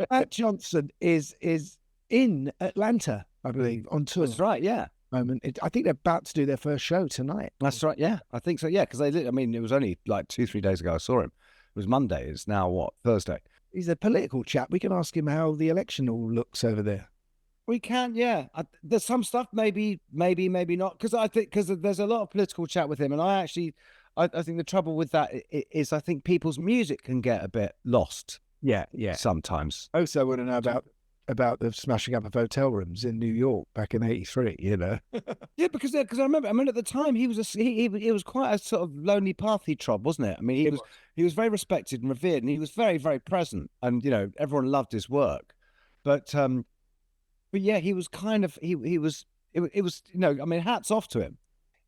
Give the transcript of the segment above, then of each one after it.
Matt Johnson is in Atlanta, I believe, on tour. That's right, yeah. Moment. I think they're about to do their first show tonight. That's right, yeah. I think so, yeah, because I mean, it was only like 2-3 days ago I saw him. It was Monday. It's now what, Thursday? He's a political chap. We can ask him how the election all looks over there. We can, yeah. There's some stuff, maybe not, because there's a lot of political chat with him, and I think the trouble with that is I think people's music can get a bit lost. Yeah. Sometimes. Also, I want to know about the smashing up of hotel rooms in New York back in '83. You know. Yeah, because I remember. I mean, at the time he was quite a sort of lonely path he trod, wasn't it? I mean, he was very respected and revered, and he was very, very present, and everyone loved his work, but yeah, he was kind of it was I mean, hats off to him.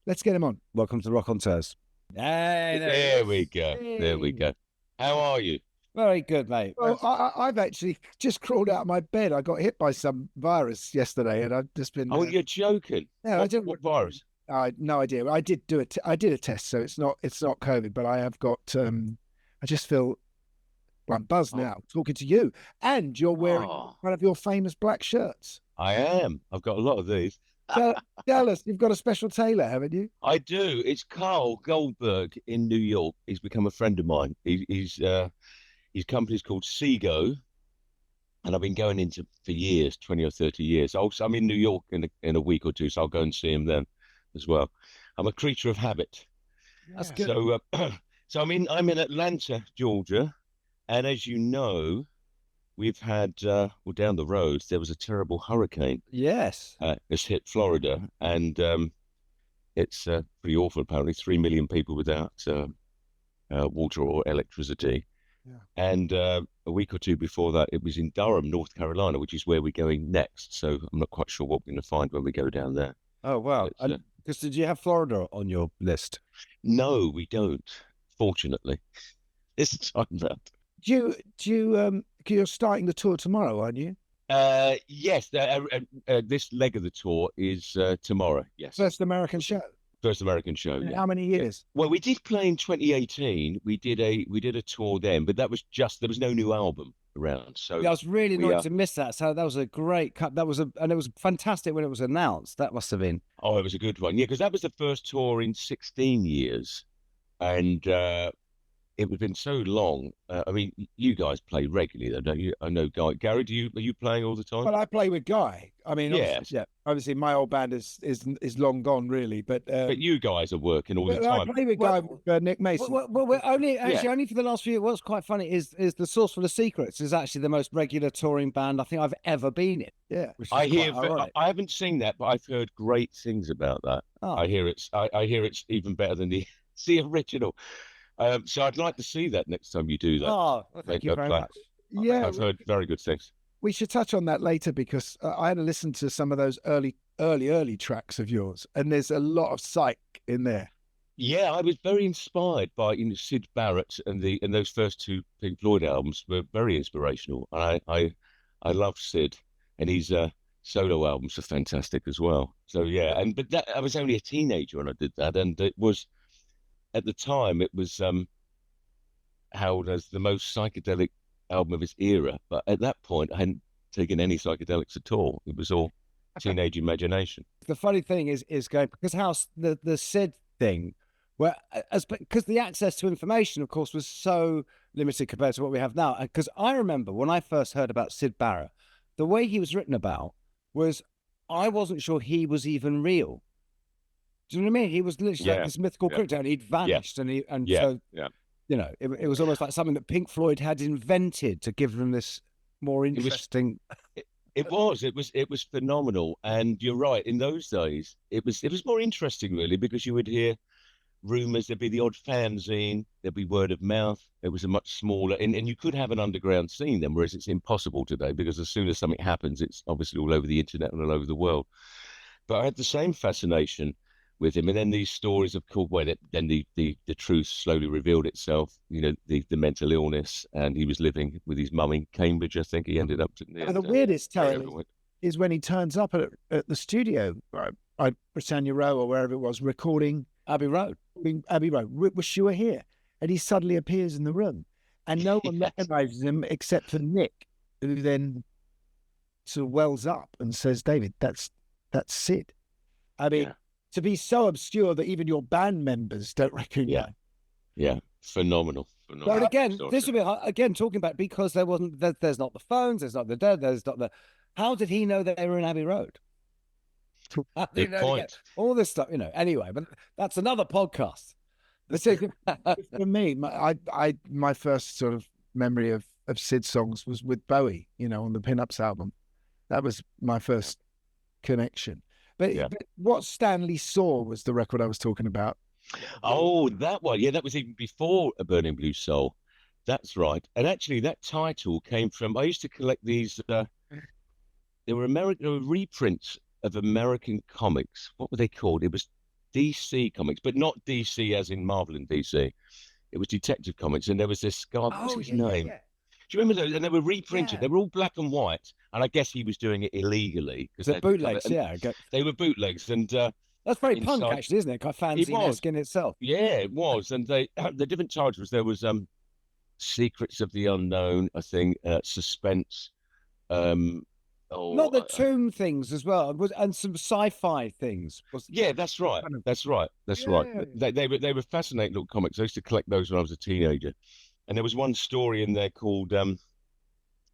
Let's get him on. Welcome to Rockonteurs. Hey, there we go. There we go. How are you? Very good, mate. Well, I've actually just crawled out of my bed. I got hit by some virus yesterday, and I've just been. Oh, you're joking? No, I didn't. What virus? I no idea. I did do it. I did a test, so it's not COVID, but I have got. I just feel. Well, I'm buzzed now talking to you, and you're wearing one of your famous black shirts. I am. I've got a lot of these. Tell us, you've got a special tailor, haven't you? I do. It's Carl Goldberg in New York. He's become a friend of mine. His company's called Seago, and I've been going into for years, 20 or 30 years. I'm in New York in a week or two, so I'll go and see him then as well. I'm a creature of habit. That's good. So I'm in Atlanta, Georgia. And as you know, we've had, down the road, there was a terrible hurricane. Yes. It's hit Florida, and it's pretty awful, apparently. 3 million people without water or electricity. Yeah. And a week or two before that, it was in Durham, North Carolina, which is where we're going next. So I'm not quite sure what we're going to find when we go down there. Oh, wow. Because did you have Florida on your list? No, we don't, fortunately. This time round. You're starting the tour tomorrow, aren't you? Yes. This leg of the tour is tomorrow. Yes. First American show. First American show. Yeah. How many years? Well, we did play in 2018. We did a tour then, but that was there was no new album around. So yeah, I was really annoyed to miss that. So that was a great cut. And it was fantastic when it was announced. That must have been. Oh, it was a good one. Yeah, because that was the first tour in 16 years, and it had been so long. I mean, you guys play regularly, though, don't you? I know, Guy. Gary, are you playing all the time? Well, I play with Guy. I mean, yes. Obviously, my old band is long gone, really. But you guys are working all the time. I play with Guy, Nick Mason. Well, we're only for the last few years. What's quite funny is the Source for the Secrets is actually the most regular touring band I think I've ever been in. Yeah, I haven't seen that, but I've heard great things about that. Oh. I hear it's even better than the original. So I'd like to see that next time you do that. Oh, thank you very much. Yeah, I've heard very good things. We should touch on that later because I had to listen to some of those early tracks of yours, and there's a lot of psych in there. Yeah, I was very inspired by Syd Barrett and those first two Pink Floyd albums were very inspirational. I love Syd, and his solo albums are fantastic as well. So yeah, but I was only a teenager when I did that, and it was. At the time, it was held as the most psychedelic album of its era. But at that point, I hadn't taken any psychedelics at all. It was all teenage imagination. The funny thing is going because how the Syd thing, because the access to information, of course, was so limited compared to what we have now. Because I remember when I first heard about Syd Barrett, the way he was written about was I wasn't sure he was even real. Do you know what I mean? He was literally like this mythical character, and he'd vanished, so it was almost like something that Pink Floyd had invented to give them this more interesting. It was phenomenal, and you're right. In those days, it was more interesting really because you would hear rumors. There'd be the odd fanzine, there'd be word of mouth. It was a much smaller, and you could have an underground scene then, whereas it's impossible today because as soon as something happens, it's obviously all over the internet and all over the world. But I had the same fascination with him, and then these stories of cool way that then the truth slowly revealed itself. The mental illness, and he was living with his mum in Cambridge. I think he ended up. The weirdest Terry is when he turns up at the studio, at Britannia Row or wherever it was, recording Abbey Road. Wish You Were Here, and he suddenly appears in the room, and no one recognizes him except for Nick. who then sort of wells up and says, David, that's Sid. I mean, to be so obscure that even your band members don't recognize. Yeah, phenomenal. But again, this would be again talking about, because there's not the phones, there's not the dead, there's not the. How did he know that they were in Abbey Road? Good point. All this stuff, Anyway, but that's another podcast. For me, my first sort of memory of Sid songs was with Bowie, on the Pin-Ups album. That was my first connection. But what Stanley Saw was the record I was talking about. Oh, that one. Yeah, that was even before A Burning Blue Soul. That's right. And actually, that title came from, I used to collect these, there were reprints of American comics. What were they called? It was DC comics, but not DC as in Marvel and DC. It was Detective Comics, and there was this guy, what was his name? Yeah. Do you remember those? And they were reprinted. They were all black and white, and I guess he was doing it illegally. They're bootlegs, They were bootlegs, and that's very punk, actually, isn't it? Kind of fanzine-esque in itself. Yeah, it was. And the different titles, there was Secrets of the Unknown, I think, Suspense. Not the tomb things as well, and some sci-fi things. Yeah, that's right. That's right. They were fascinating little comics. I used to collect those when I was a teenager. And there was one story in there called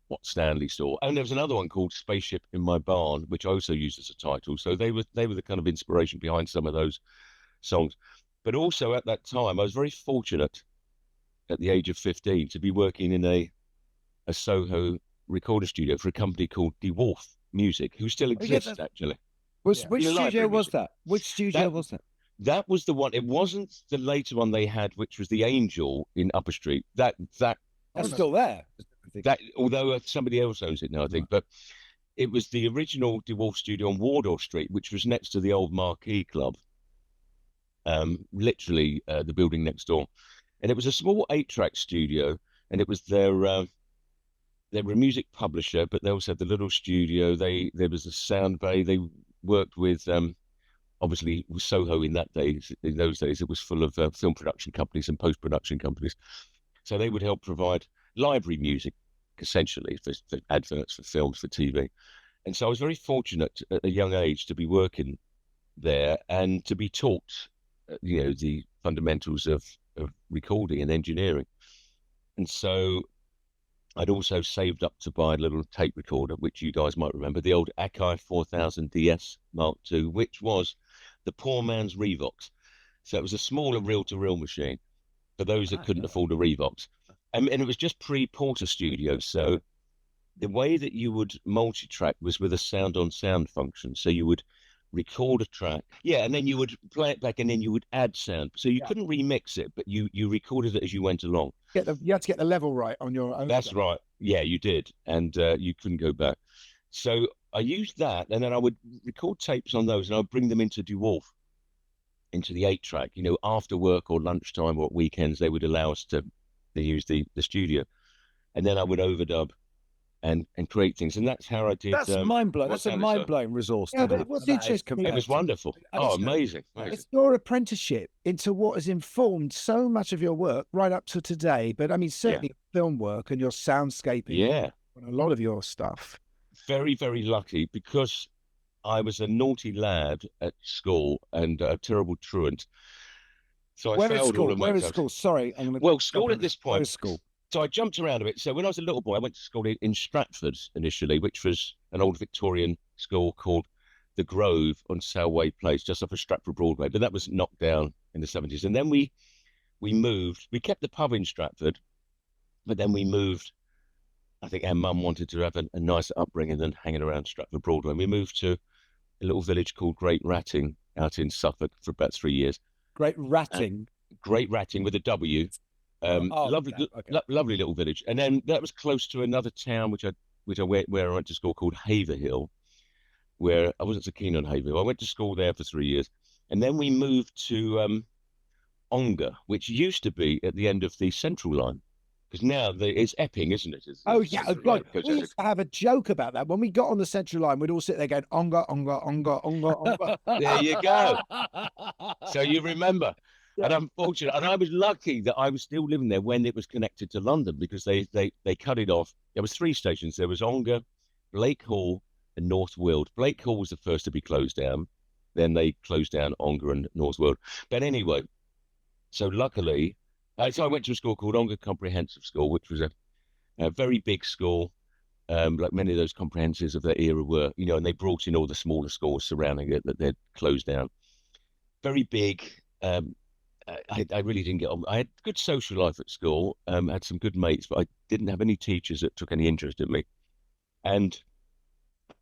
what Stanley saw, and there was another one called Spaceship in My Barn, which I also used as a title. So they were the kind of inspiration behind some of those songs. But also at that time, I was very fortunate at the age of 15 to be working in a Soho recording studio for a company called DeWolf Music, who still exists actually. Which studio was that? Which studio was that? That was the one. It wasn't the later one they had, which was the Angel in Upper Street. That's still there. Although somebody else owns it now, I think. But it was the original DeWolf studio on Wardour Street, which was next to the old Marquee Club. Literally the building next door, and it was a small 8-track studio, and it was they were a music publisher, but they also had the little studio. There was a sound bay. They worked with obviously with Soho in those days, it was full of film production companies and post-production companies. So they would help provide library music, essentially, for adverts, for films, for TV. And so I was very fortunate at a young age to be working there and to be taught, the fundamentals of recording and engineering. And so I'd also saved up to buy a little tape recorder, which you guys might remember, the old Akai 4000 DS Mark II, which was the poor man's Revox. So it was a smaller reel-to-reel machine for those that couldn't afford a Revox. And it was just pre-Porter Studio. So the way that you would multi-track was with a sound-on-sound function. So you would record a track, and then you would play it back, and then you would add sound. So you couldn't remix it, but you recorded it as you went along. You had to get the level right on your own. That's right. Yeah, you did. And you couldn't go back. So I used that, and then I would record tapes on those, and I would bring them into DeWolf, into the 8-track, after work or lunchtime or at weekends. They would allow us to use the studio, and then I would overdub and create things, and that's how I did. That's mind-blowing. That's a mind-blowing resource. Yeah, but what's interesting? It was wonderful. Amazing. It's your apprenticeship into what has informed so much of your work right up to today. But I mean, certainly film work and your soundscaping. Yeah, and a lot of your stuff. Very, very lucky, because I was a naughty lad at school and a terrible truant. So I failed all of my exams. School? Sorry. School at this point. Where is school? So I jumped around a bit. So when I was a little boy, I went to school in Stratford initially, which was an old Victorian school called The Grove on Salway Place, just off of Stratford Broadway. But that was knocked down in the 70s. And then we moved. We kept the pub in Stratford, but then we moved. I think our mum wanted to have a nicer upbringing than hanging around Stratford Broadway. We moved to a little village called Great Ratting out in Suffolk for about 3 years. Great Ratting? Great Ratting with a W. Lovely little village. And then that was close to another town, where I went to school, called Haverhill, where I wasn't so keen on Haverhill. I went to school there for 3 years. And then we moved to Ongar, which used to be at the end of the Central Line. Because now it's Epping, isn't it? Right. We used to have a joke about that. When we got on the Central Line, we'd all sit there going, Ongar, Ongar, Ongar, Ongar, Ongar. There you go. So you remember. And unfortunately, and I was lucky that I was still living there when it was connected to London, because they cut it off. There was 3 stations. There was Ongar, Blake Hall, and North Weald. Blake Hall was the first to be closed down. Then they closed down Ongar and North Weald. But anyway, so luckily, so I went to a school called Ongar Comprehensive School, which was a very big school, like many of those comprehensives of that era were, you know, and they brought in all the smaller schools surrounding it that they'd closed down. Very big. I really didn't get on. I had good social life at school, had some good mates, but I didn't have any teachers that took any interest in me. And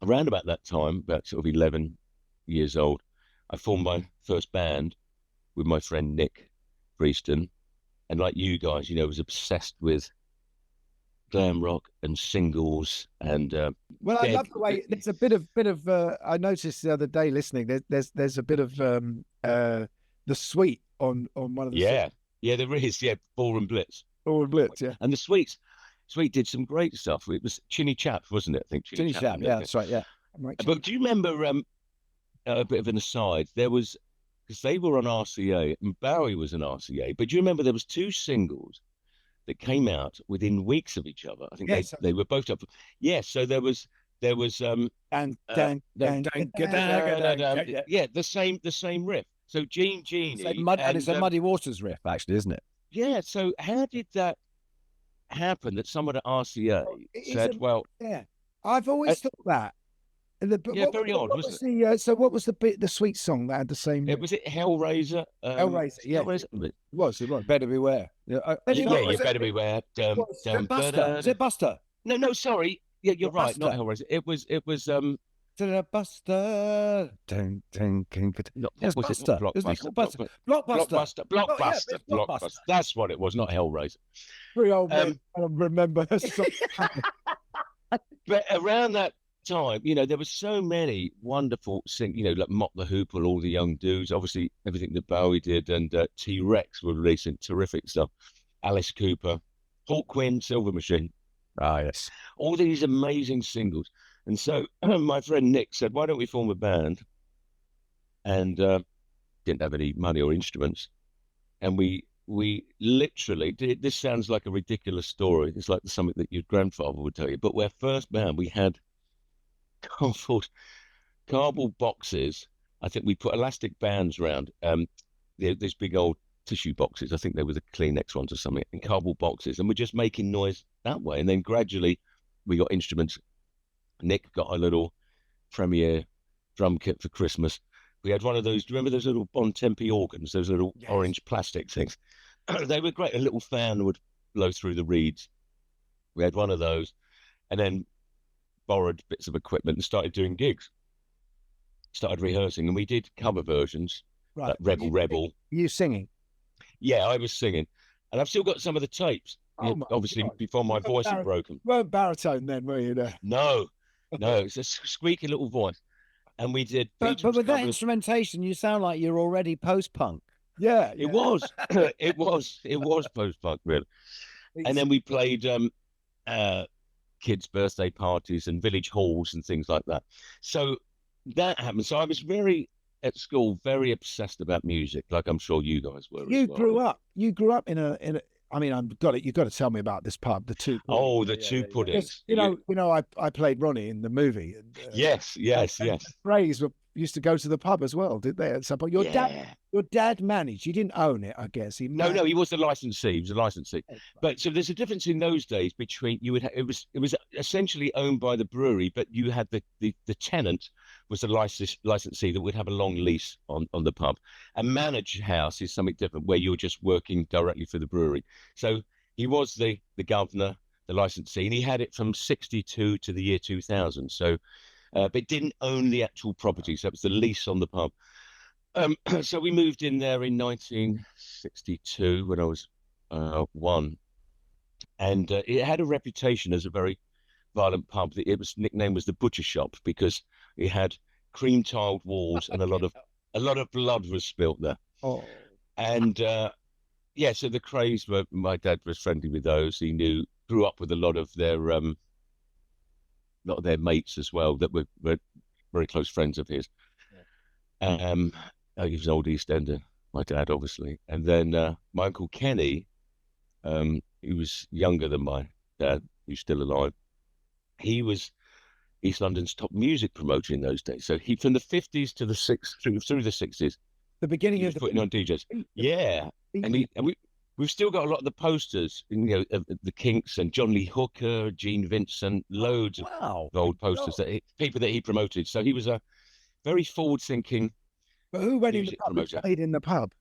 around about that time, about sort of 11 years old, I formed my first band with my friend Nick Prieston. And like you guys, you know, was obsessed with glam rock and singles and well, I love the way there's a bit of I noticed the other day listening, there's a bit of the Sweet on one of the songs. There is, Ballroom Blitz. Ballroom Blitz, yeah. And the Sweet did some great stuff. It was Chinny Chap, wasn't it? I think Chinny Chap, yeah, that's right, yeah. But do you remember a bit of an aside? There was, because they were on RCA and Bowie was on RCA, but do you remember there was 2 singles that came out within weeks of each other? I think they were both up. Yes, so there was the same riff. So Genie. And it's a Muddy Waters riff, actually, isn't it? Yeah. So how did that happen that someone at RCA said, well... Yeah, I've always thought that. Very odd, wasn't it? So what was the Sweet song that had the same... Was it Hellraiser? Hellraiser, yeah. It was. Better Beware. You better beware. Is it Buster? No, sorry. Yeah, you're right. Buster. Not Hellraiser. It was Buster. Blockbuster. That's what it was, not Hellraiser. Very old man. I remember. But around that time, you know, there were so many wonderful like Mott the Hoople, all the young dudes, obviously everything that Bowie did, and T-Rex were releasing terrific stuff. Alice Cooper, Hawkwind, Silver Machine. Ah, yes. All these amazing singles. And so my friend Nick said, why don't we form a band? And didn't have any money or instruments. And we literally did. This sounds like a ridiculous story. It's like something that your grandfather would tell you. But our first band, we had cardboard boxes. I think we put elastic bands around these big old tissue boxes. I think they were the Kleenex ones or something, and cardboard boxes. And we're just making noise that way. And then gradually we got instruments. Nick got a little Premier drum kit for Christmas. We had one of those, do you remember those little Bon Tempi organs, those little orange plastic things? They were great. A little fan would blow through the reeds. We had one of those, and then borrowed bits of equipment and started doing gigs. Started rehearsing, and we did cover versions. Right. Rebel. You singing? Yeah, I was singing. And I've still got some of the tapes. Obviously, before my voice had broken. You weren't baritone then, were you? No, it's a squeaky little voice. And we did. But with that instrumentation, you sound like you're already post-punk. Yeah. It was. It was post-punk, really. And then we played kids' birthday parties and village halls and things like that. So that happened. So I was at school, very obsessed about music, like I'm sure you guys were. You grew up in a. I mean, you've got to tell me about this pub, the Two Puddings. Oh, the Two Puddings. You know, I played Ronnie in the movie. And, yes. Frays used to go to the pub as well, did they? At some point, your dad managed. You didn't own it, I guess. No, he was the licensee. He was a licensee. But so there's a difference in those days between it was essentially owned by the brewery, but you had the tenant was the licensee that would have a long lease on the pub. A managed house is something different, where you're just working directly for the brewery. So he was the governor, the licensee, and he had it from 1962 to the year 2000. So, but didn't own the actual property. So it was the lease on the pub. So we moved in there in 1962 when I was 1, and it had a reputation as a very violent pub. It was nicknamed was the Butcher Shop because it had cream tiled walls and a lot of blood was spilt there. Oh, and so the Crays were. My dad was friendly with those. He grew up with a lot of their mates as well that were very close friends of his. He was an old East Ender. my dad, obviously. And then my Uncle Kenny, he was younger than my dad, who's still alive. He was East London's top music promoter in those days. So he, from the 50s to the through the 60s, The beginning he of was putting on DJs. Yeah. We've still got a lot of the posters, of the Kinks and John Lee Hooker, Gene Vincent, loads of old posters people that he promoted. So he was a very forward-thinking But who went in the music pub? Who promoter. played in the pub?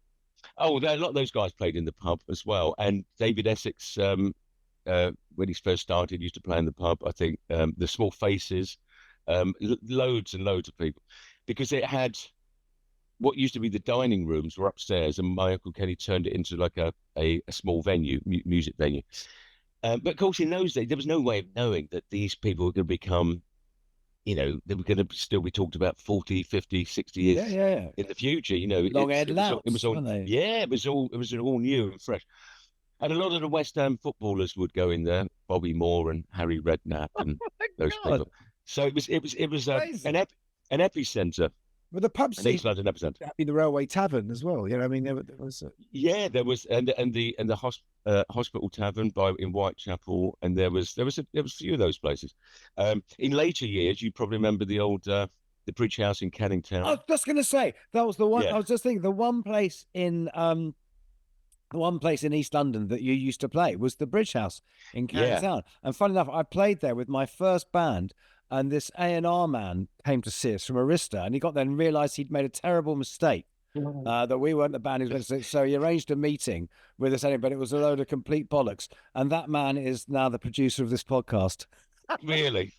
Oh, a lot of those guys played in the pub as well. And David Essex, when he first started, used to play in the pub. I think the Small Faces, loads and loads of people, because it had what used to be the dining rooms were upstairs, and my Uncle Kenny turned it into like a small venue, music venue. But of course, in those days, there was no way of knowing that these people were going to become, they were going to still be talked about 40, 50, 60 years in the future. Long-haired louts, it was all, weren't they? yeah, it was all new and fresh. And a lot of the West Ham footballers would go in there, Bobby Moore and Harry Redknapp and those people. So it was an epicenter. Well, the pub scene, East London epicenter. that'd be the Railway Tavern as well. I mean, there was. There was, and the Hospital Tavern in Whitechapel, and there was a few of those places. In later years, you probably remember the old the Bridge House in Canning Town. I was just going to say that was the one. Yeah. I was just thinking the one place in East London that you used to play was the Bridge House in Canning Town. And funny enough, I played there with my first band, and this A&R man came to see us from Arista, and he got there and realised he'd made a terrible mistake, that we weren't the band he was meant to see. So he arranged a meeting with us, but it was a load of complete bollocks. And that man is now the producer of this podcast. Really?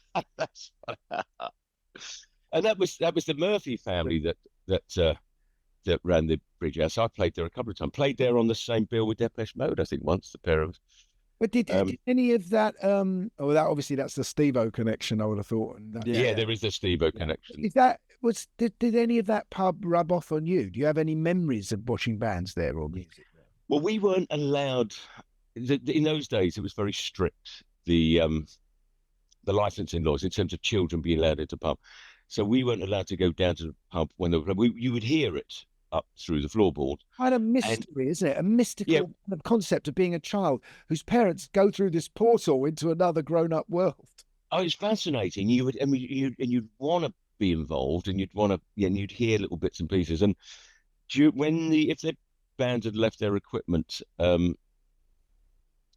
And that was the Murphy family that ran the Bridge House. I played there a couple of times. Played there on the same bill with Depeche Mode, I think, once, the pair of us. But did any of that? That obviously that's the Stevo connection. I would have thought. There is the Stevo connection. Is did any of that pub rub off on you? Do you have any memories of watching bands there or music there? Well, we weren't allowed. In those days, it was very strict. The licensing laws in terms of children being allowed into pub, so we weren't allowed to go down to the pub when you would hear it up through the floorboard. Quite a mystery, isn't it? A mystical concept of being a child whose parents go through this portal into another grown-up world. Oh, it's fascinating. You'd want to be involved, and you'd want to, and you'd hear little bits and pieces. And if the band had left their equipment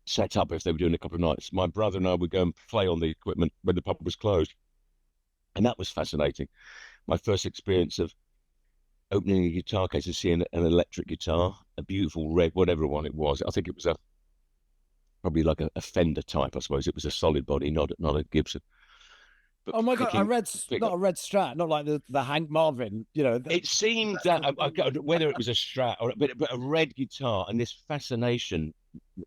set up, if they were doing a couple of nights, my brother and I would go and play on the equipment when the pub was closed, and that was fascinating. My first experience of opening a guitar case and seeing an electric guitar, a beautiful red, whatever one it was. I think it was probably like a Fender type, I suppose. It was a solid body, not a Gibson. But oh my God, not a red Strat, not like the Hank Marvin, It seemed that, whether it was a Strat but a red guitar, and this fascination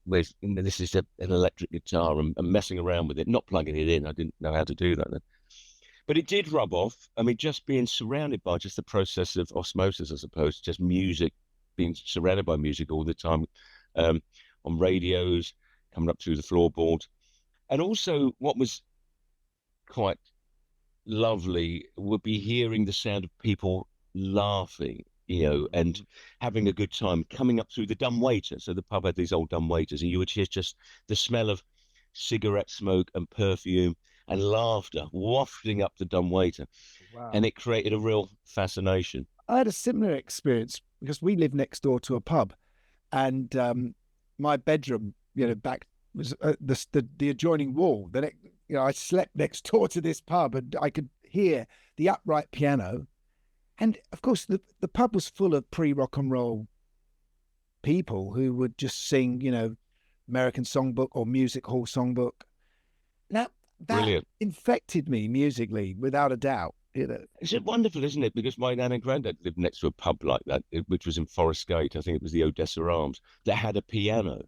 with, this is an electric guitar and messing around with it, not plugging it in. I didn't know how to do that then. But it did rub off. I mean, just being surrounded by just the process of osmosis, I suppose, just music, being surrounded by music all the time, on radios, coming up through the floorboard. And also what was quite lovely would be hearing the sound of people laughing, and having a good time, coming up through the dumbwaiter. So the pub had these old dumbwaiters, and you would hear just the smell of cigarette smoke and perfume and laughter wafting up the dumbwaiter. Wow. And it created a real fascination. I had a similar experience because we lived next door to a pub, and my bedroom, back was the adjoining wall. I slept next door to this pub, and I could hear the upright piano, and of course the pub was full of pre-rock and roll people who would just sing, American Songbook or Music Hall Songbook. Now that Brilliant. Infected me musically, without a doubt. It's wonderful, isn't it? Because my nan and granddad lived next to a pub like that, which was in Forest Gate. I think it was the Odessa Arms, that had a piano.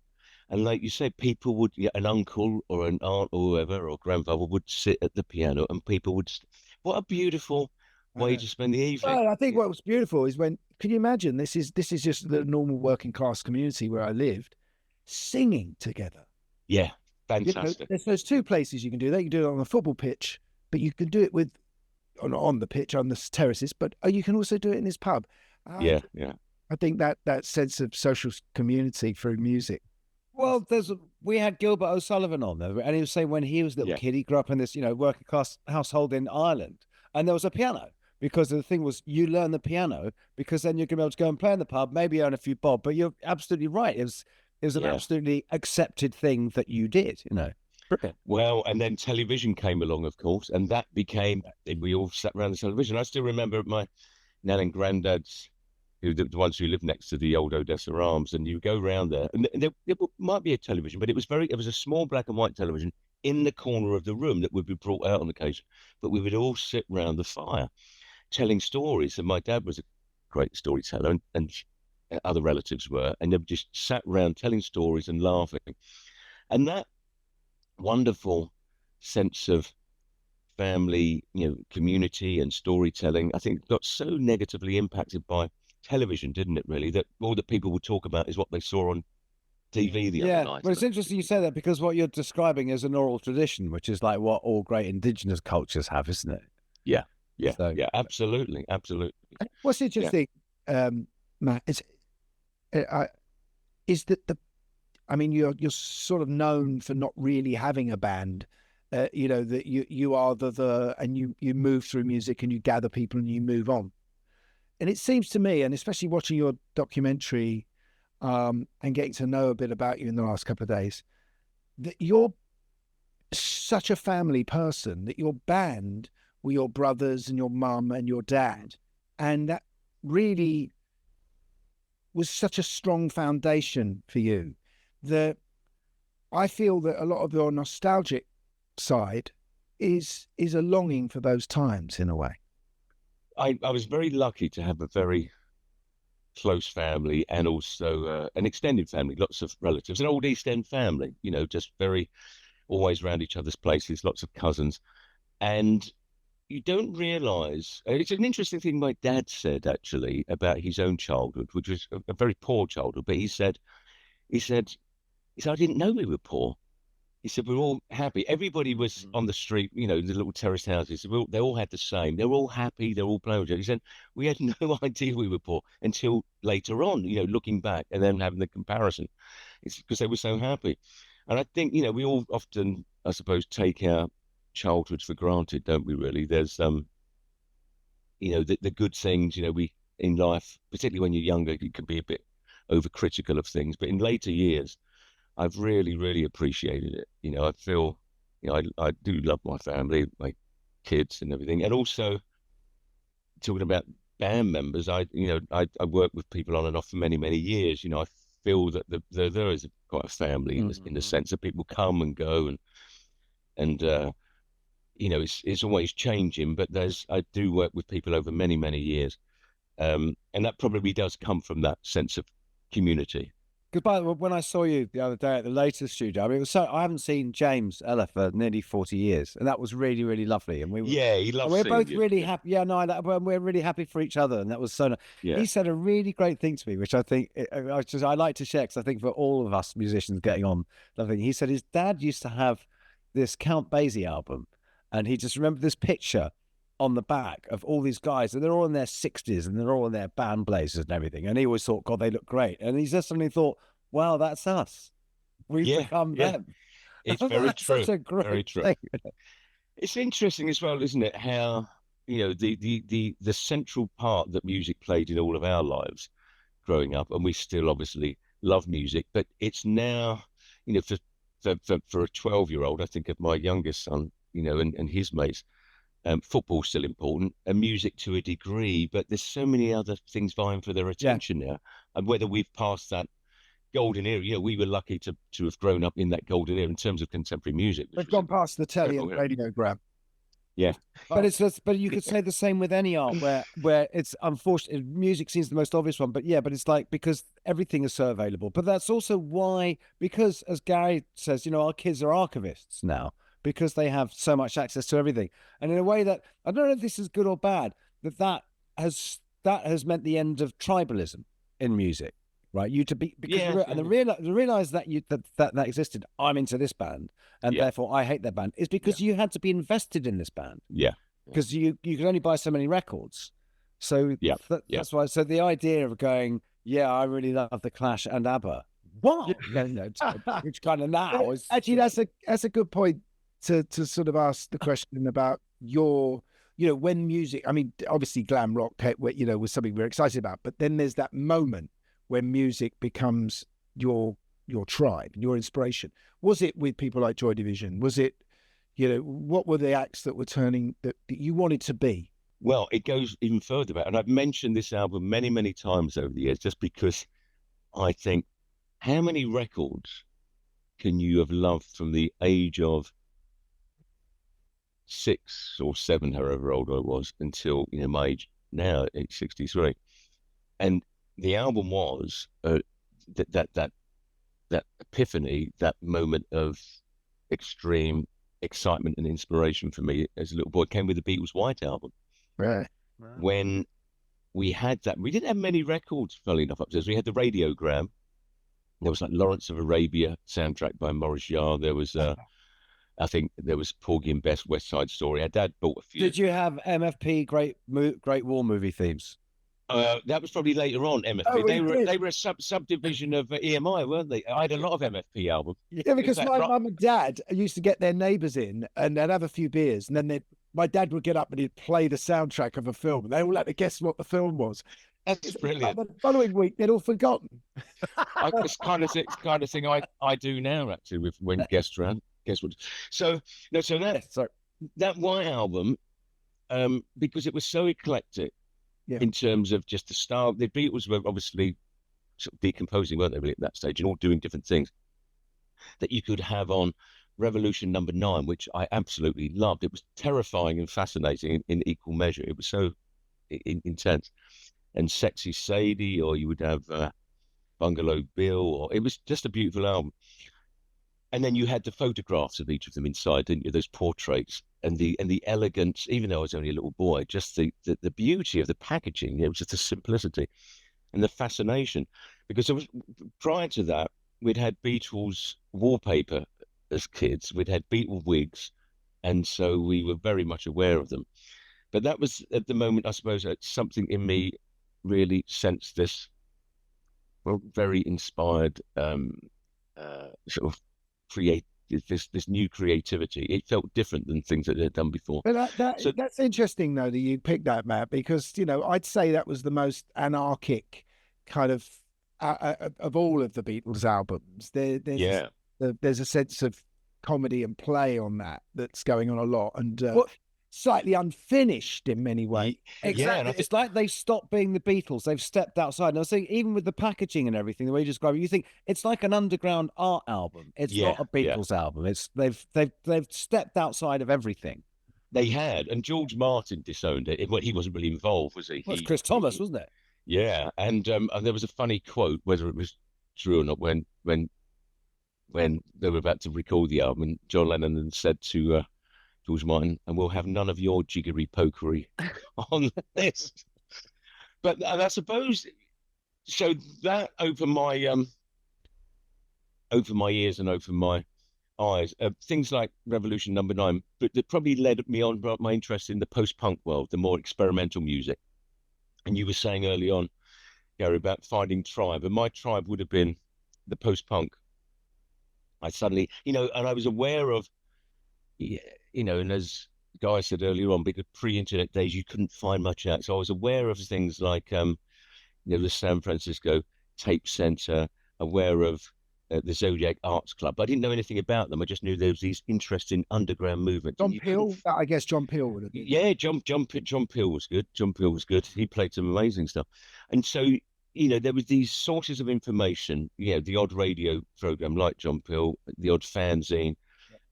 And like you said, people would, an uncle or an aunt or whoever or grandfather would sit at the piano, and people would. What a beautiful way to spend the evening. Well, I think what was beautiful is can you imagine? This is just the normal working class community where I lived, singing together. Yeah, fantastic. There's two places you can do that. You can do it on a football pitch, but you can do it on the pitch, on the terraces. But you can also do it in this pub. Yeah. I think that sense of social community through music. Well, we had Gilbert O'Sullivan on there, and he was saying when he was a little kid, he grew up in this, working class household in Ireland, and there was a piano. Because the thing was, you learn the piano because then you're going to be able to go and play in the pub, maybe earn a few bob. But you're absolutely right. It was an absolutely accepted thing that you did, Brilliant. Well, and then television came along, of course, and that became, we all sat around the television. I still remember my nan and granddad's, the ones who lived next to the old Odessa Arms, and you go round there, and there might be a television, but it was a small black and white television in the corner of the room that would be brought out on occasion. But we would all sit round the fire telling stories, and my dad was a great storyteller, and other relatives were, and they just sat around telling stories and laughing. And that wonderful sense of family, community and storytelling, I think got so negatively impacted by television, didn't it, really, that all that people would talk about is what they saw on TV the other night. Well, it's interesting you say that, because what you're describing is an oral tradition, which is like what all great indigenous cultures have, isn't it? Yeah. Absolutely. What's interesting, Matt, is that you're sort of known for not really having a band. That you are and you move through music and you gather people and you move on. And it seems to me, and especially watching your documentary, and getting to know a bit about you in the last couple of days, that you're such a family person, that your band were your brothers and your mum and your dad, and that really was such a strong foundation for you that I feel that a lot of your nostalgic side is a longing for those times in a way. I was very lucky to have a very close family, and also an extended family, lots of relatives, an old East End family, just very always around each other's places, lots of cousins. And you don't realise, it's an interesting thing my dad said actually about his own childhood, which was a very poor childhood, but he said, I didn't know we were poor. He said, we're all happy. Everybody was on the street, the little terraced houses. They all had the same. They were all happy. They were all playing with each other. He said, we had no idea we were poor until later on, looking back and then having the comparison. It's because they were so happy. And I think, we all often, I suppose, take our childhoods for granted, don't we, really? There's, the good things, we in life, particularly when you're younger, you can be a bit overcritical of things. But in later years, I've really, really appreciated it. I feel, I do love my family, my kids and everything. And also, talking about band members, I work with people on and off for many, many years. I feel that there is quite a family in the sense that people come and go, and it's always changing. But I do work with people over many, many years, and that probably does come from that sense of community. Because by the way, when I saw you the other day at the latest studio, it was I haven't seen James Ella for nearly 40 years, and that was really, really lovely. And he loves. We're both really happy. Yeah, no, we're really happy for each other, and that was so nice. Yeah. He said a really great thing to me, which I think I like to share, because I think for all of us musicians getting on, he said his dad used to have this Count Basie album, and he just remembered this picture on the back of all these guys, and they're all in their 60s, and they're all in their band blazers and everything. And he always thought, God, they look great. And he just suddenly thought, wow, that's us. We've become them. It's very true. Such a great very true. Thing. It's interesting as well, isn't it? How, the central part that music played in all of our lives growing up, and we still obviously love music, but it's now, for a 12-year-old, I think of my youngest son, and his mates, football's still important, and music to a degree, but there's so many other things vying for their attention now. And whether we've passed that golden era, we were lucky to have grown up in that golden era in terms of contemporary music. We've gone past the telly and radiogram. Yeah, but you could say the same with any art where it's unfortunate. Music seems the most obvious one, but it's like, because everything is so available. But that's also why, because as Gary says, our kids are archivists now, because they have so much access to everything. And in a way that, I don't know if this is good or bad, that has meant the end of tribalism in music, right? And realize that that existed. I'm into this band, and therefore I hate their band, is because you had to be invested in this band. Yeah. Because you could only buy so many records. So that's why. So the idea of going, Yeah, I really love the Clash and ABBA. Wow, which kind of now is actually that's a good point to sort of ask the question about your, when music. I mean, obviously, glam rock, was something we're excited about, but then there's that moment when music becomes your tribe, your inspiration. Was it with people like Joy Division? Was it, what were the acts that were turning that you wanted to be? Well, it goes even further back, and I've mentioned this album many, many times over the years, just because I think, how many records can you have loved from the age of 6 or 7, however old I was, until my age now, age 63, and the album was that epiphany, that moment of extreme excitement and inspiration for me as a little boy. It came with the Beatles' White Album. Right. When we had that, we didn't have many records, funnily enough, upstairs. We had the radiogram. There was like Lawrence of Arabia soundtrack by Maurice Jarre. There was, I think there was Porgy and Bess, West Side Story. Our dad bought a few. Did you have MFP Great War movie themes? That was probably later on. MFP. Oh, they were a subdivision of EMI, weren't they? I had a lot of MFP albums. Yeah, because my mum and dad used to get their neighbours in, and they'd have a few beers, and then my dad would get up and he'd play the soundtrack of a film, and they all had to guess what the film was. That's brilliant. The following week, they'd all forgotten. It's kind of thing I do now, actually, with when guests around. Guess what? So that White Album, because it was so eclectic in terms of just the style. The Beatles were obviously sort of decomposing, weren't they, really, at that stage, and all doing different things that you could have on Revolution Number 9, which I absolutely loved. It was terrifying and fascinating in equal measure. It was so intense. And Sexy Sadie, or you would have Bungalow Bill, or it was just a beautiful album. And then you had the photographs of each of them inside, didn't you? Those portraits and the elegance. Even though I was only a little boy, just the beauty of the packaging. It was just the simplicity and the fascination. Because prior to that, we'd had Beatles wallpaper as kids. We'd had Beatle wigs, and so we were very much aware of them. But that was at the moment, I suppose, something in me really sensed this, well, very inspired sort of create this new creativity. It felt different than things that they had done before. But that's interesting, though, that you picked that, Matt, because I'd say that was the most anarchic kind of all of the Beatles albums. There's a sense of comedy and play on that's going on a lot, and slightly unfinished in many ways. Exactly. It's like they stopped being the Beatles. They've stepped outside. And I was saying, even with the packaging and everything, the way you describe it, you think it's like an underground art album. It's not a Beatles album. It's they've stepped outside of everything. They had, and George Martin disowned it. He wasn't really involved, was he? Well, it's Chris Thomas, wasn't it? Yeah, and there was a funny quote, whether it was true or not, when they were about to record the album, and John Lennon said to George Martin, "And we'll have none of your jiggery pokery on this." But I suppose, so that opened my ears and opened my eyes. Things like Revolution Number 9, but that probably led me on my interest in the post-punk world, the more experimental music. And you were saying early on, Gary, about finding tribe, and my tribe would have been the post-punk. I suddenly, and I was aware of, and as Guy said earlier on, because pre-internet days, you couldn't find much out. So I was aware of things like, the San Francisco Tape Center, aware of the Zodiac Arts Club. But I didn't know anything about them. I just knew there was these interesting underground movements. John Peel, I guess John Peel would have been. Yeah, John Peel was good. John Peel was good. He played some amazing stuff. And so, there was these sources of information, the odd radio program like John Peel, the odd fanzine,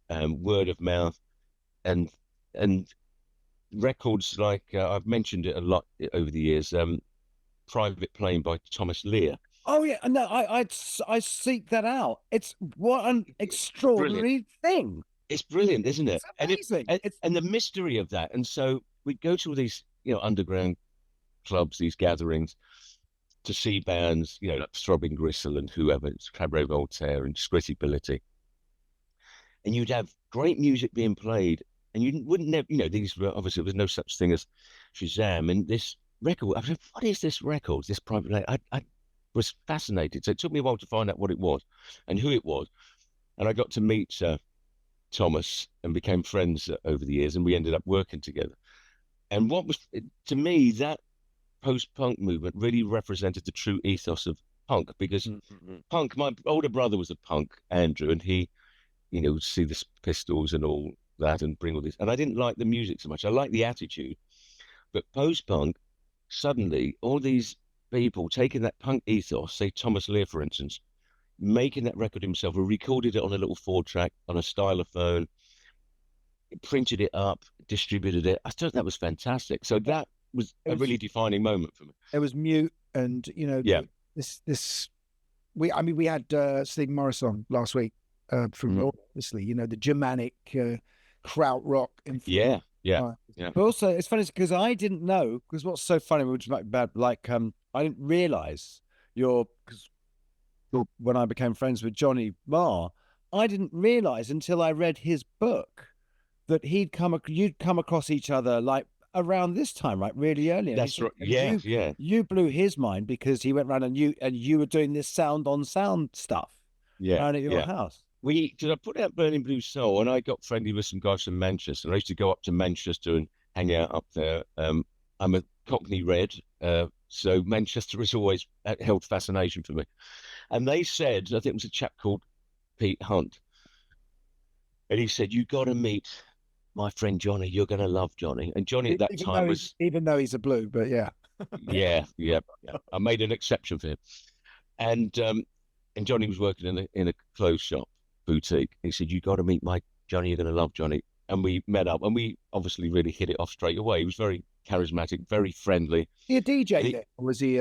word of mouth, and records like, I've mentioned it a lot over the years, Private Plane by Thomas Lear. Oh yeah, no, I seek that out. It's what an extraordinary thing. It's brilliant, isn't it? It's amazing. And the mystery of that. And so we go to all these, underground clubs, these gatherings, to see bands, like Throbbing Gristle and whoever, it's Cabaret Voltaire and Discredibility. And you'd have great music being played, and you wouldn't never, these were obviously, there was no such thing as Shazam. And this record, I said, what is this record? This Private Plane? I was fascinated. So it took me a while to find out what it was and who it was. And I got to meet Thomas and became friends over the years, and we ended up working together. And what was, to me, that post-punk movement really represented the true ethos of punk, because punk, my older brother was a punk, Andrew, and he, you know, would see the Pistols and all that and bring all this. And I didn't like the music so much. I liked the attitude. But post-punk, suddenly, all these people taking that punk ethos, say Thomas Lear, for instance, making that record himself, or recorded it on a little 4-track on a stylophone, printed it up, distributed it. I thought that was fantastic. So that was a really defining moment for me. It was Mute, and you know, we had Stephen Morris on last week from obviously, you know, the Germanic krautrock influence. Yeah. But also, it's funny because I didn't know, because what's so funny, which is bad, like I didn't realize because when I became friends with Johnny Marr, I didn't realize until I read his book that you'd come across each other like around this time, right? Really early. And that's right. Yeah. You blew his mind because he went around and you were doing this sound on sound stuff. Around at your house. Did I put out Burning Blue Soul, and I got friendly with some guys from Manchester, and I used to go up to Manchester and hang out up there. I'm a Cockney Red, so Manchester has always held fascination for me. And they said, I think it was a chap called Pete Hunt, and he said, "You got to meet my friend Johnny. You're going to love Johnny." And Johnny at that time was, even though he's a blue, but yeah. I made an exception for him, and Johnny was working in a clothes shop boutique. He said, "You got to meet my Johnny. You're going to love Johnny." And we met up, and we obviously really hit it off straight away. He was very charismatic, very friendly. Was he a DJ then? Or was he?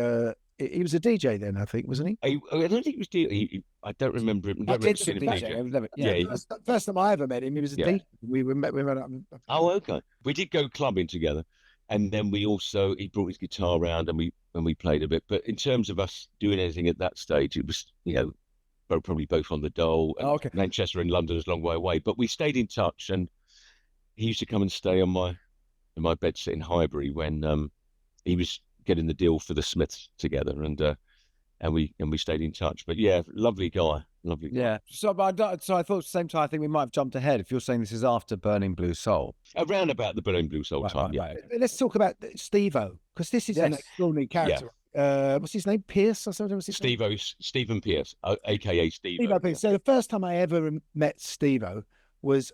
He was a DJ then, I think, wasn't he? I don't think he was. I don't remember him. First time I ever met him, he was a DJ. We met up. Oh, okay. We did go clubbing together, and then he brought his guitar around, and we played a bit. But in terms of us doing anything at that stage, it was, you know, probably both on the dole. And Manchester and London is a long way away, but we stayed in touch, and he used to come and stay on my bedsit in Highbury when he was getting the deal for the Smiths together, and we stayed in touch. But yeah, lovely guy. Yeah. So I thought at the same time, I think we might have jumped ahead if you're saying this is after Burning Blue Soul. Around about the Burning Blue Soul time. Right. Let's talk about Stevo, because this is an extraordinary character. What's his name? Pierce or something? Stephen Pierce, aka Stevo. Pierce. So the first time I ever met Stevo was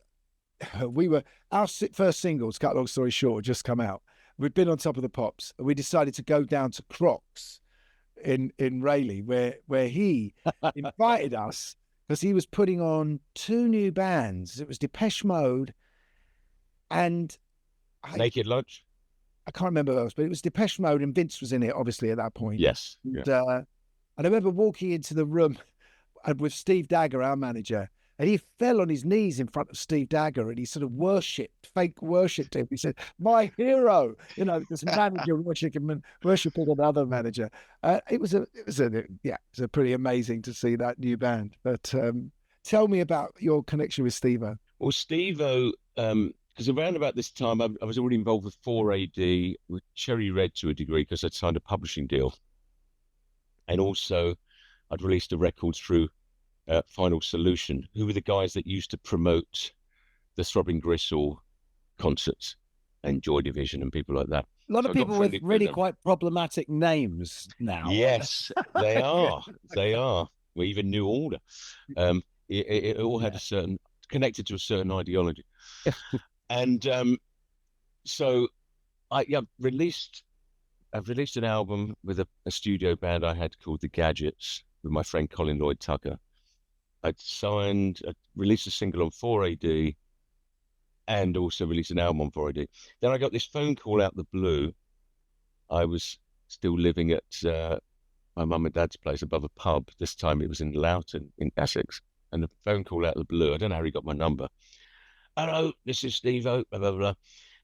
our first singles, cut long story short, had just come out. We'd been on Top of the Pops, and we decided to go down to Crocs in Rayleigh, where he invited us, because he was putting on 2 new bands. It was Depeche Mode and Naked Lunch. I can't remember those, but it was Depeche Mode, and Vince was in it, obviously, at that point. Yes. And I remember walking into the room with Steve Dagger, our manager, and he fell on his knees in front of Steve Dagger, and he sort of fake worshipped him. He said, "My hero," you know, this manager worshipping another manager. It was pretty amazing to see that new band. But tell me about your connection with Stevo. Well, Stevo, because around about this time, I was already involved with 4AD, with Cherry Red to a degree, because I'd signed a publishing deal. And also, I'd released a record through Final Solution, who were the guys that used to promote the Throbbing Gristle concerts and Joy Division and people like that. A lot of people with really quite problematic names now. Yes, they are. They are. Well, even New Order. It all had connected to a certain ideology. And so I've released an album with a studio band I had called The Gadgets with my friend Colin Lloyd Tucker. I'd released a single on 4AD and also released an album on 4AD. Then I got this phone call out the blue. I was still living at my mum and dad's place above a pub. This time it was in Loughton in Essex. And the phone call out of the blue, I don't know how he got my number. "Hello, this is Stevo, blah, blah, blah."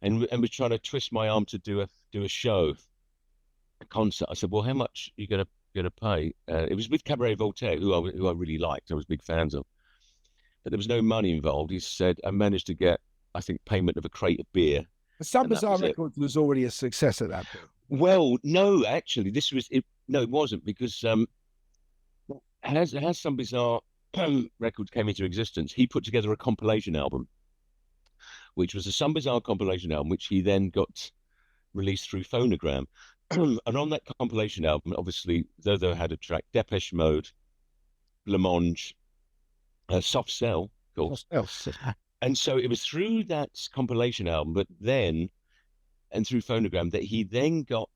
And was trying to twist my arm to do a show, a concert. I said, "Well, how much are you going to pay?" It was with Cabaret Voltaire, who I really liked. I was big fans of. But there was no money involved. He said, I managed to get, I think, payment of a crate of beer. Some Bizarre Records was already a success at that point. Well, no, actually, this was it. No, it wasn't, because as Some Bizarre records came into existence, he put together a compilation album, which was a Some Bizarre compilation album, which he then got released through Phonogram. And on that compilation album, obviously, Zozo had a track, Depeche Mode, Blancmange, Soft Cell, of course. And so it was through that compilation album, but then, and through Phonogram, that he then got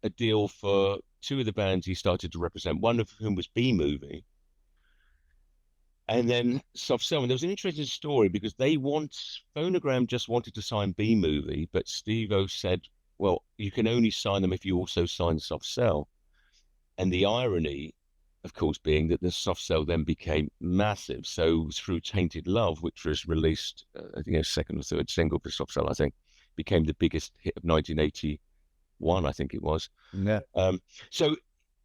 a deal for two of the bands he started to represent, one of whom was B-Movie, and then Soft Cell. And there was an interesting story because Phonogram just wanted to sign B-Movie, but Stevo said, well, you can only sign them if you also sign Soft Cell. And the irony, of course, being that the Soft Cell then became massive. So through Tainted Love, which was released, I think a second or third single for Soft Cell, I think, became the biggest hit of 1981, I think it was. Yeah. So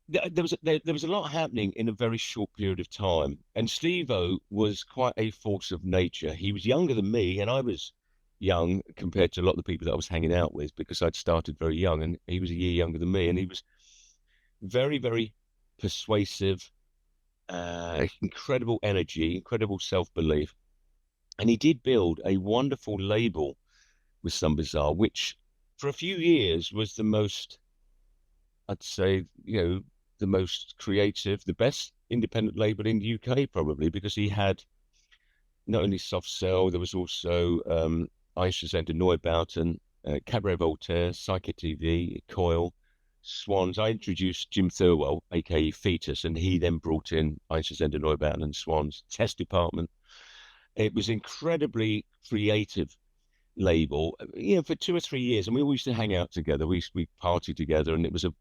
there was a lot happening in a very short period of time. And Stevo was quite a force of nature. He was younger than me, and I was young compared to a lot of the people that I was hanging out with, because I'd started very young, and he was a year younger than me. And he was very, very persuasive, incredible energy, incredible self-belief. And he did build a wonderful label with Some Bizarre, which for a few years was the most, I'd say, the most creative, the best independent label in the UK, probably, because he had not only Soft Cell, there was also Einsgezehnte Neubauten, Cabaret Voltaire, Psychic TV, Coil, Swans. I introduced Jim Thirlwell, aka Fetus, and he then brought in Einsgezehnte Neubauten and Swans. Test Department. It was incredibly creative label, for 2 or 3 years, and we all used to hang out together. We partied together, and it was a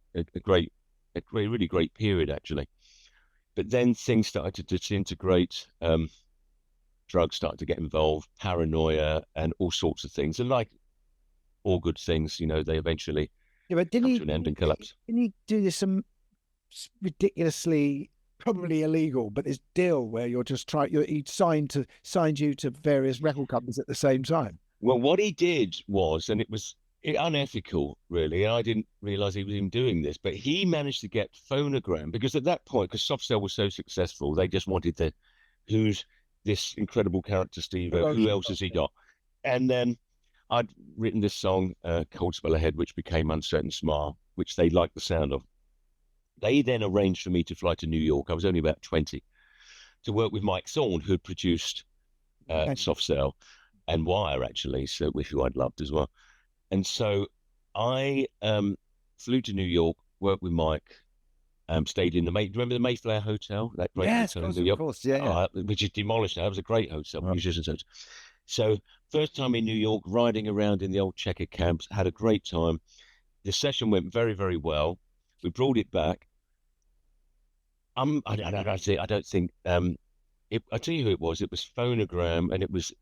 really great period, actually. But then things started to disintegrate. Drugs started to get involved, paranoia, and all sorts of things. And like all good things, they eventually but come to an end and collapse. Didn't he do this some ridiculously, probably illegal, but this deal where you're just he signed you to various record companies at the same time? Well, what he did was, and it was unethical, really, and I didn't realize he was even doing this, but he managed to get Phonogram, because at that point, because Soft Cell was so successful, they just wanted who's this incredible character, Stevo, who else has he got? And then I'd written this song, Cold Spell Ahead, which became Uncertain Smile, which they liked the sound of. They then arranged for me to fly to New York. I was only about 20, to work with Mike Thorne, who had produced Soft Cell and Wire, actually, so who I'd loved as well. And so I flew to New York, worked with Mike, stayed in remember the Mayflower Hotel? That great hotel in New York? Of course, yeah. Which is demolished now. It was a great hotel, musicians' hotel. So first time in New York, riding around in the old checkered camps, had a great time. The session went very, very well. We brought it back. I don't think I'll tell you who it was. It was Phonogram, and it was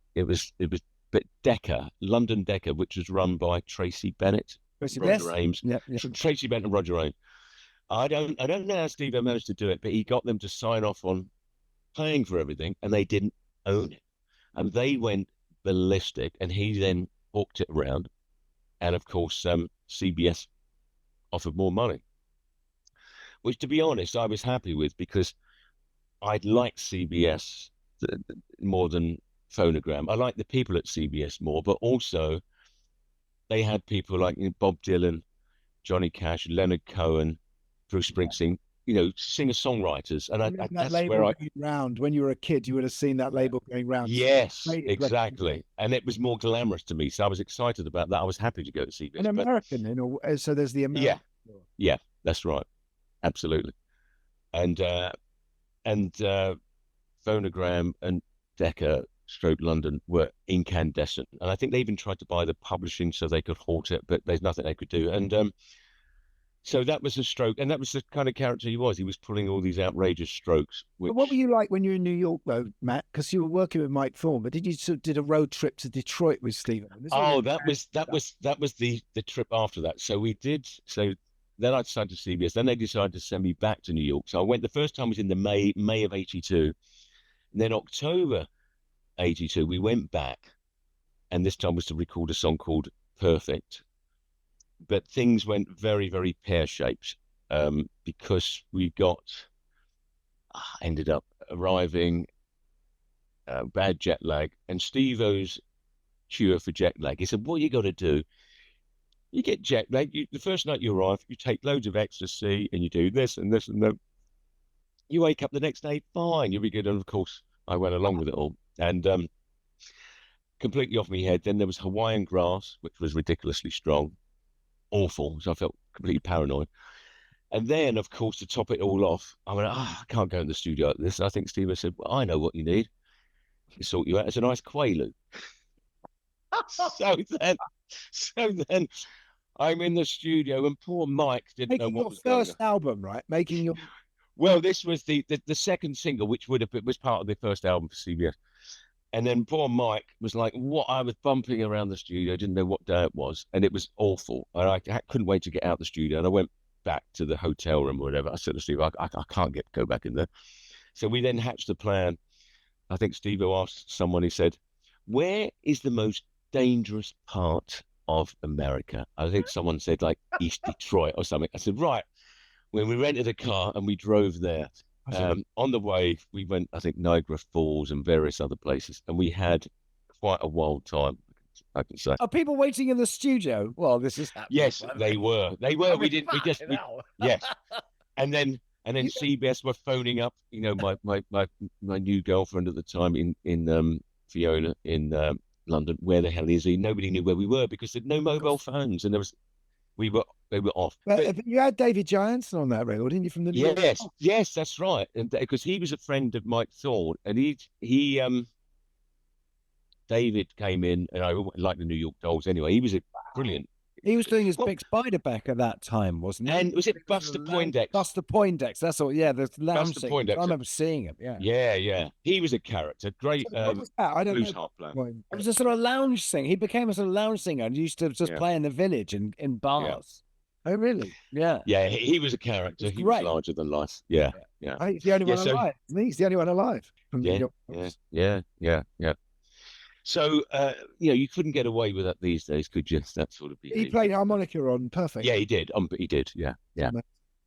Decca, London Decca, which was run by Tracy Bennett, Roger Ames. Yeah. Tracy Bennett and Roger Ames. I don't know how Steve managed to do it, but he got them to sign off on paying for everything, and they didn't own it. And they went ballistic, and he then hawked it around. And of course, CBS offered more money, which, to be honest, I was happy with, because I'd liked CBS more than Phonogram. I liked the people at CBS more, but also they had people like Bob Dylan, Johnny Cash, Leonard Cohen, Bruce Springsteen, singer-songwriters. And that's where round. When you were a kid, you would have seen that label going round. Yes, exactly. And it was more glamorous to me, so I was excited about that. I was happy to go to CBS. An American, so there's the American. Yeah, that's right. Absolutely. And Phonogram and Decca / London were incandescent. And I think they even tried to buy the publishing so they could halt it, but there's nothing they could do. And so that was a stroke, and that was the kind of character he was. He was pulling all these outrageous strokes. What were you like when you were in New York, though, Matt? Because you were working with Mike Thorne, but did you did a road trip to Detroit with Stevo? That was the trip after that. So we did. So then I decided to CBS. Then they decided to send me back to New York. So I went. The first time was in the May of '82. Then October '82, we went back, and this time was to record a song called Perfect. But things went very, very pear-shaped, because we got ended up arriving, bad jet lag, and Stevo's cure for jet lag. He said, what you got to do, you get jet lag, the first night you arrive, you take loads of ecstasy and you do this and this and that. You wake up the next day, fine, you'll be good. And of course, I went along with it all. And completely off my head. Then there was Hawaiian grass, which was ridiculously strong, awful. So I felt completely paranoid. And then, of course, to top it all off, I went, I can't go in the studio like this. I think Steve said, well, I know what you need to sort you out. It's a nice Quaalude. so then I'm in the studio, and poor Mike didn't know what was going on. Making your first album, right? Making your... Well, this was the second single, which was part of the first album for CBS. And then poor Mike was like, what? I was bumping around the studio, didn't know what day it was, and it was awful. And I couldn't wait to get out the studio. And I went back to the hotel room or whatever. I said to Steve, I can't go back in there. So we then hatched a plan. I think Stevo asked someone, he said, where is the most dangerous part of America? I think someone said like East Detroit or something. I said, right. When we rented a car and we drove there, on the way, we went, I think, Niagara Falls and various other places, and we had quite a wild time, I can say. Are people waiting in the studio? Well, this is happening. Yes, they were. Yes. And then CBS were phoning up, you know, my new girlfriend at the time in Fiona in London. Where the hell is he? Nobody knew where we were because there'd no mobile phones, and they were off. But you had David Johansen on that record, didn't you? From the yes, that's right. And because he was a friend of Mike Thorne, and David came in, and I like the New York Dolls anyway. He was brilliant. He was doing his Big Spiderback at that time, wasn't he? And was it Buster Poindexter? Buster Poindexter, that's all. Yeah, the lounge Buster Poindexter. I remember seeing him. Yeah. He was a character. Great I don't blues know. harp player. It was a sort of lounge singer. He became a sort of lounge singer and used to just play in the village in bars. Oh, really? Yeah. Yeah, he was a character. He was larger than life. Yeah. He's the only one alive. He's the only one alive. Yeah. So, you couldn't get away with that these days, could you? That sort of behavior. He played harmonica on Perfect. Yeah, he did. He did. Yeah. Yeah,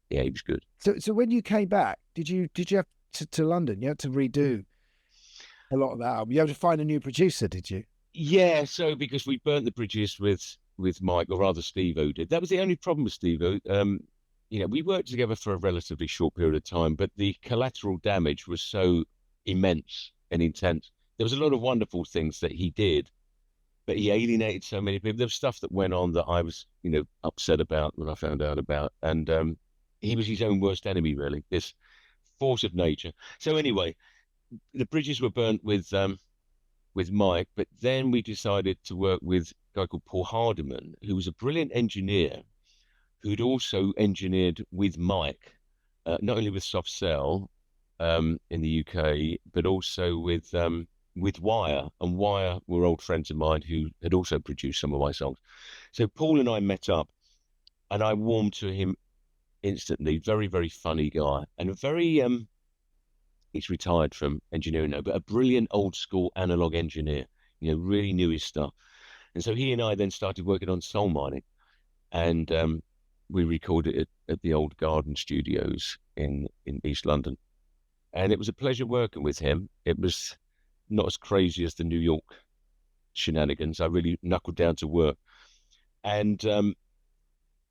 he was good. So when you came back, did you have to London? You had to redo a lot of that album. You had to find a new producer, did you? Yeah. So because we burnt the bridges with Mike, or rather Stevo did. That was the only problem with Stevo. We worked together for a relatively short period of time, but the collateral damage was so immense and intense. There was a lot of wonderful things that he did, but he alienated so many people. There was stuff that went on that I was, upset about when I found out about. And he was his own worst enemy, really, this force of nature. So anyway, the bridges were burnt with Mike, but then we decided to work with a guy called Paul Hardiman, who was a brilliant engineer, who'd also engineered with Mike, not only with Soft Cell in the UK, but also with Wire. And Wire were old friends of mine who had also produced some of my songs. So Paul and I met up, and I warmed to him instantly. Very, very funny guy, and a very he's retired from engineering now, but a brilliant old school analog engineer. Really knew his stuff. And so he and I then started working on Soul Mining, and we recorded it at the old Garden Studios in East London. And it was a pleasure working with him. It was not as crazy as the New York shenanigans. I really knuckled down to work. And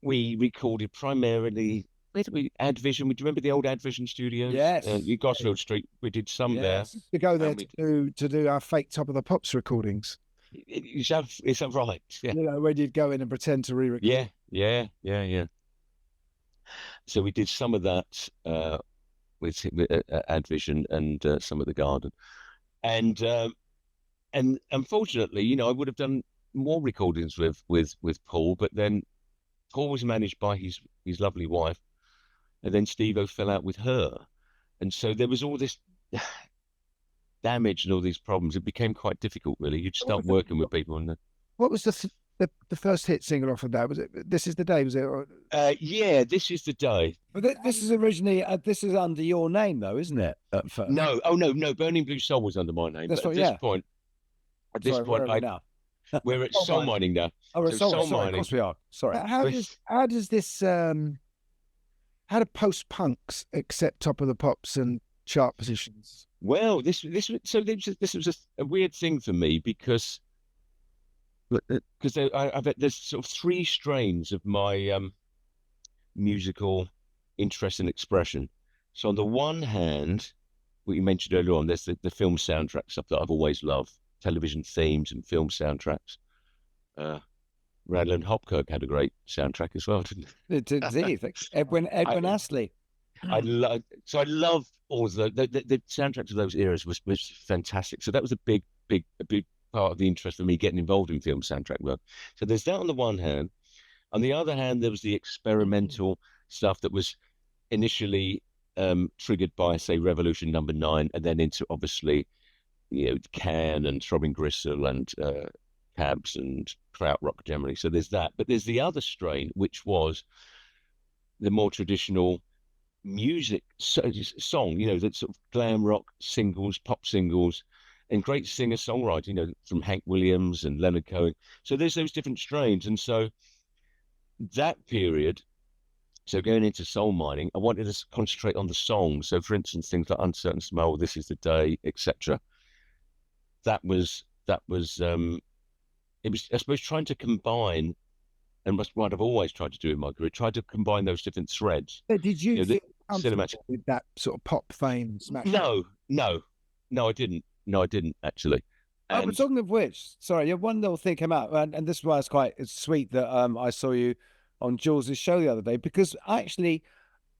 we recorded primarily, where did we, Advision? Do you remember the old Advision Studios? Yes. Gosfield Street. We did some there. To go there to do our fake Top of the Pops recordings. Is that right? Yeah. When you'd go in and pretend to re-record. Yeah. So we did some of that with Advision and some of the Garden, and unfortunately, I would have done more recordings with Paul, but then Paul was managed by his lovely wife, and then Stevo fell out with her, and so there was all this damage and all these problems. It became quite difficult, really. You'd start working with people, and what was the first hit single off of that? Was it This Is the Day? Was it? Yeah, This Is the Day. But this is originally this is under your name, though, isn't it? At first? No, no. Burning Blue Soul was under my name. At this point, we're at Soul Mining now. Oh, we're Soul Mining. Of course we are. Sorry. How does this? How do post punks accept Top of the Pops and chart positions? Well, this was a weird thing for me because there's sort of three strains of my musical interest and expression. So on the one hand, what you mentioned earlier on, there's the film soundtrack stuff that I've always loved, television themes and film soundtracks. Radler and Hopkirk had a great soundtrack as well, didn't it? Indeed. Edwin Astley. I love all the soundtrack to those eras was fantastic. So that was a big part of the interest for me getting involved in film soundtrack work. So there's that on the one hand. On the other hand, there was the experimental stuff that was initially triggered by, say, Revolution Number 9, and then into obviously, Can and Throbbing Gristle and Cabs and Krautrock generally. So there's that. But there's the other strain, which was the more traditional music song, that sort of glam rock singles, pop singles, and great singer-songwriting, from Hank Williams and Leonard Cohen. So there's those different strains. And so that period, so going into soul mining, I wanted to concentrate on the songs. So for instance, things like Uncertain Smell, This Is the Day, etc. It was, I suppose, trying to combine, and what I've always tried to do in my career, try to combine those different threads. But did you feel cinematic with that sort of pop fame smash? No, I didn't. No, I didn't actually. Oh, but talking of which, sorry, one little thing came out, and this is why it's sweet that I saw you on Jules' show the other day, because actually,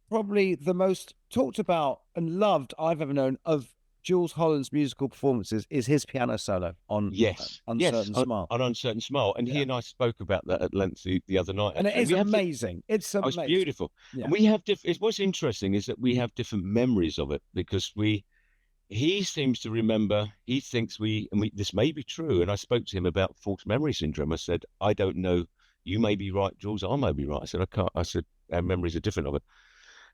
probably the most talked about and loved I've ever known of Jools Holland's musical performances is his piano solo on Uncertain Smile. On Uncertain Smile, and he and I spoke about that at length the other night. And it is amazing. It's amazing. It's beautiful. Yeah. And we have what's interesting is that we have different memories of it, because he seems to remember, he thinks this may be true. And I spoke to him about false memory syndrome. I said, I don't know. You may be right, Jules. I may be right. I said, I can't. I said, our memories are different of it.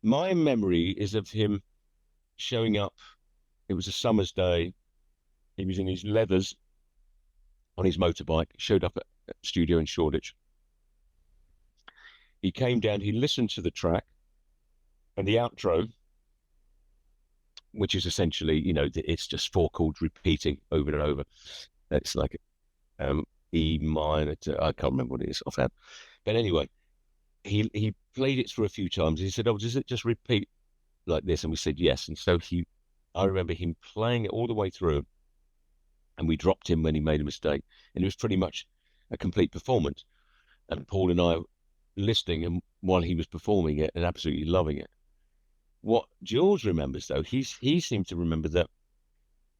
My memory is of him showing up. It was a summer's day. He was in his leathers on his motorbike, showed up at a studio in Shoreditch. He came down, he listened to the track, and the outro, which is essentially, it's just four chords repeating over and over. It's like E minor, I can't remember what it is offhand. But anyway, he played it through a few times. He said, does it just repeat like this? And we said, yes. And so I remember him playing it all the way through, and we dropped him when he made a mistake. And it was pretty much a complete performance. And Paul and I listening him while he was performing it and absolutely loving it. What Jules remembers, though, he seemed to remember that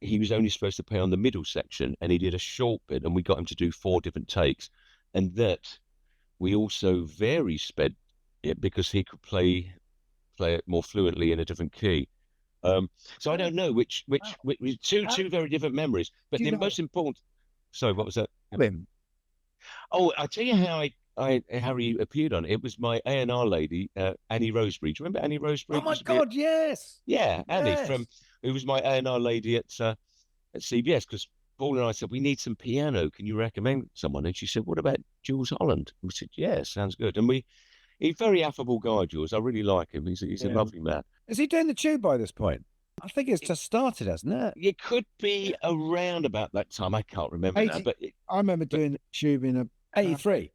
he was only supposed to play on the middle section, and he did a short bit, and we got him to do 4 different takes, and that we also very sped it because he could play it more fluently in a different key. So I don't know which two very different memories, but the most important. Sorry, what was that? Oh, I'll tell you how he appeared on it. It was my A&R lady, Annie Roseberry. Do you remember Annie Roseberry? Oh my God, yes. Yeah, Annie who was my A&R lady at CBS, because Paul and I said, we need some piano. Can you recommend someone? And she said, what about Jools Holland? We said, yeah, sounds good. And he's a very affable guy, Jules. I really like him. He's a lovely man. Is he doing the tube by this point? I think it's just started, hasn't it? It could be around about that time. I can't remember now, but I remember doing the tube in 83.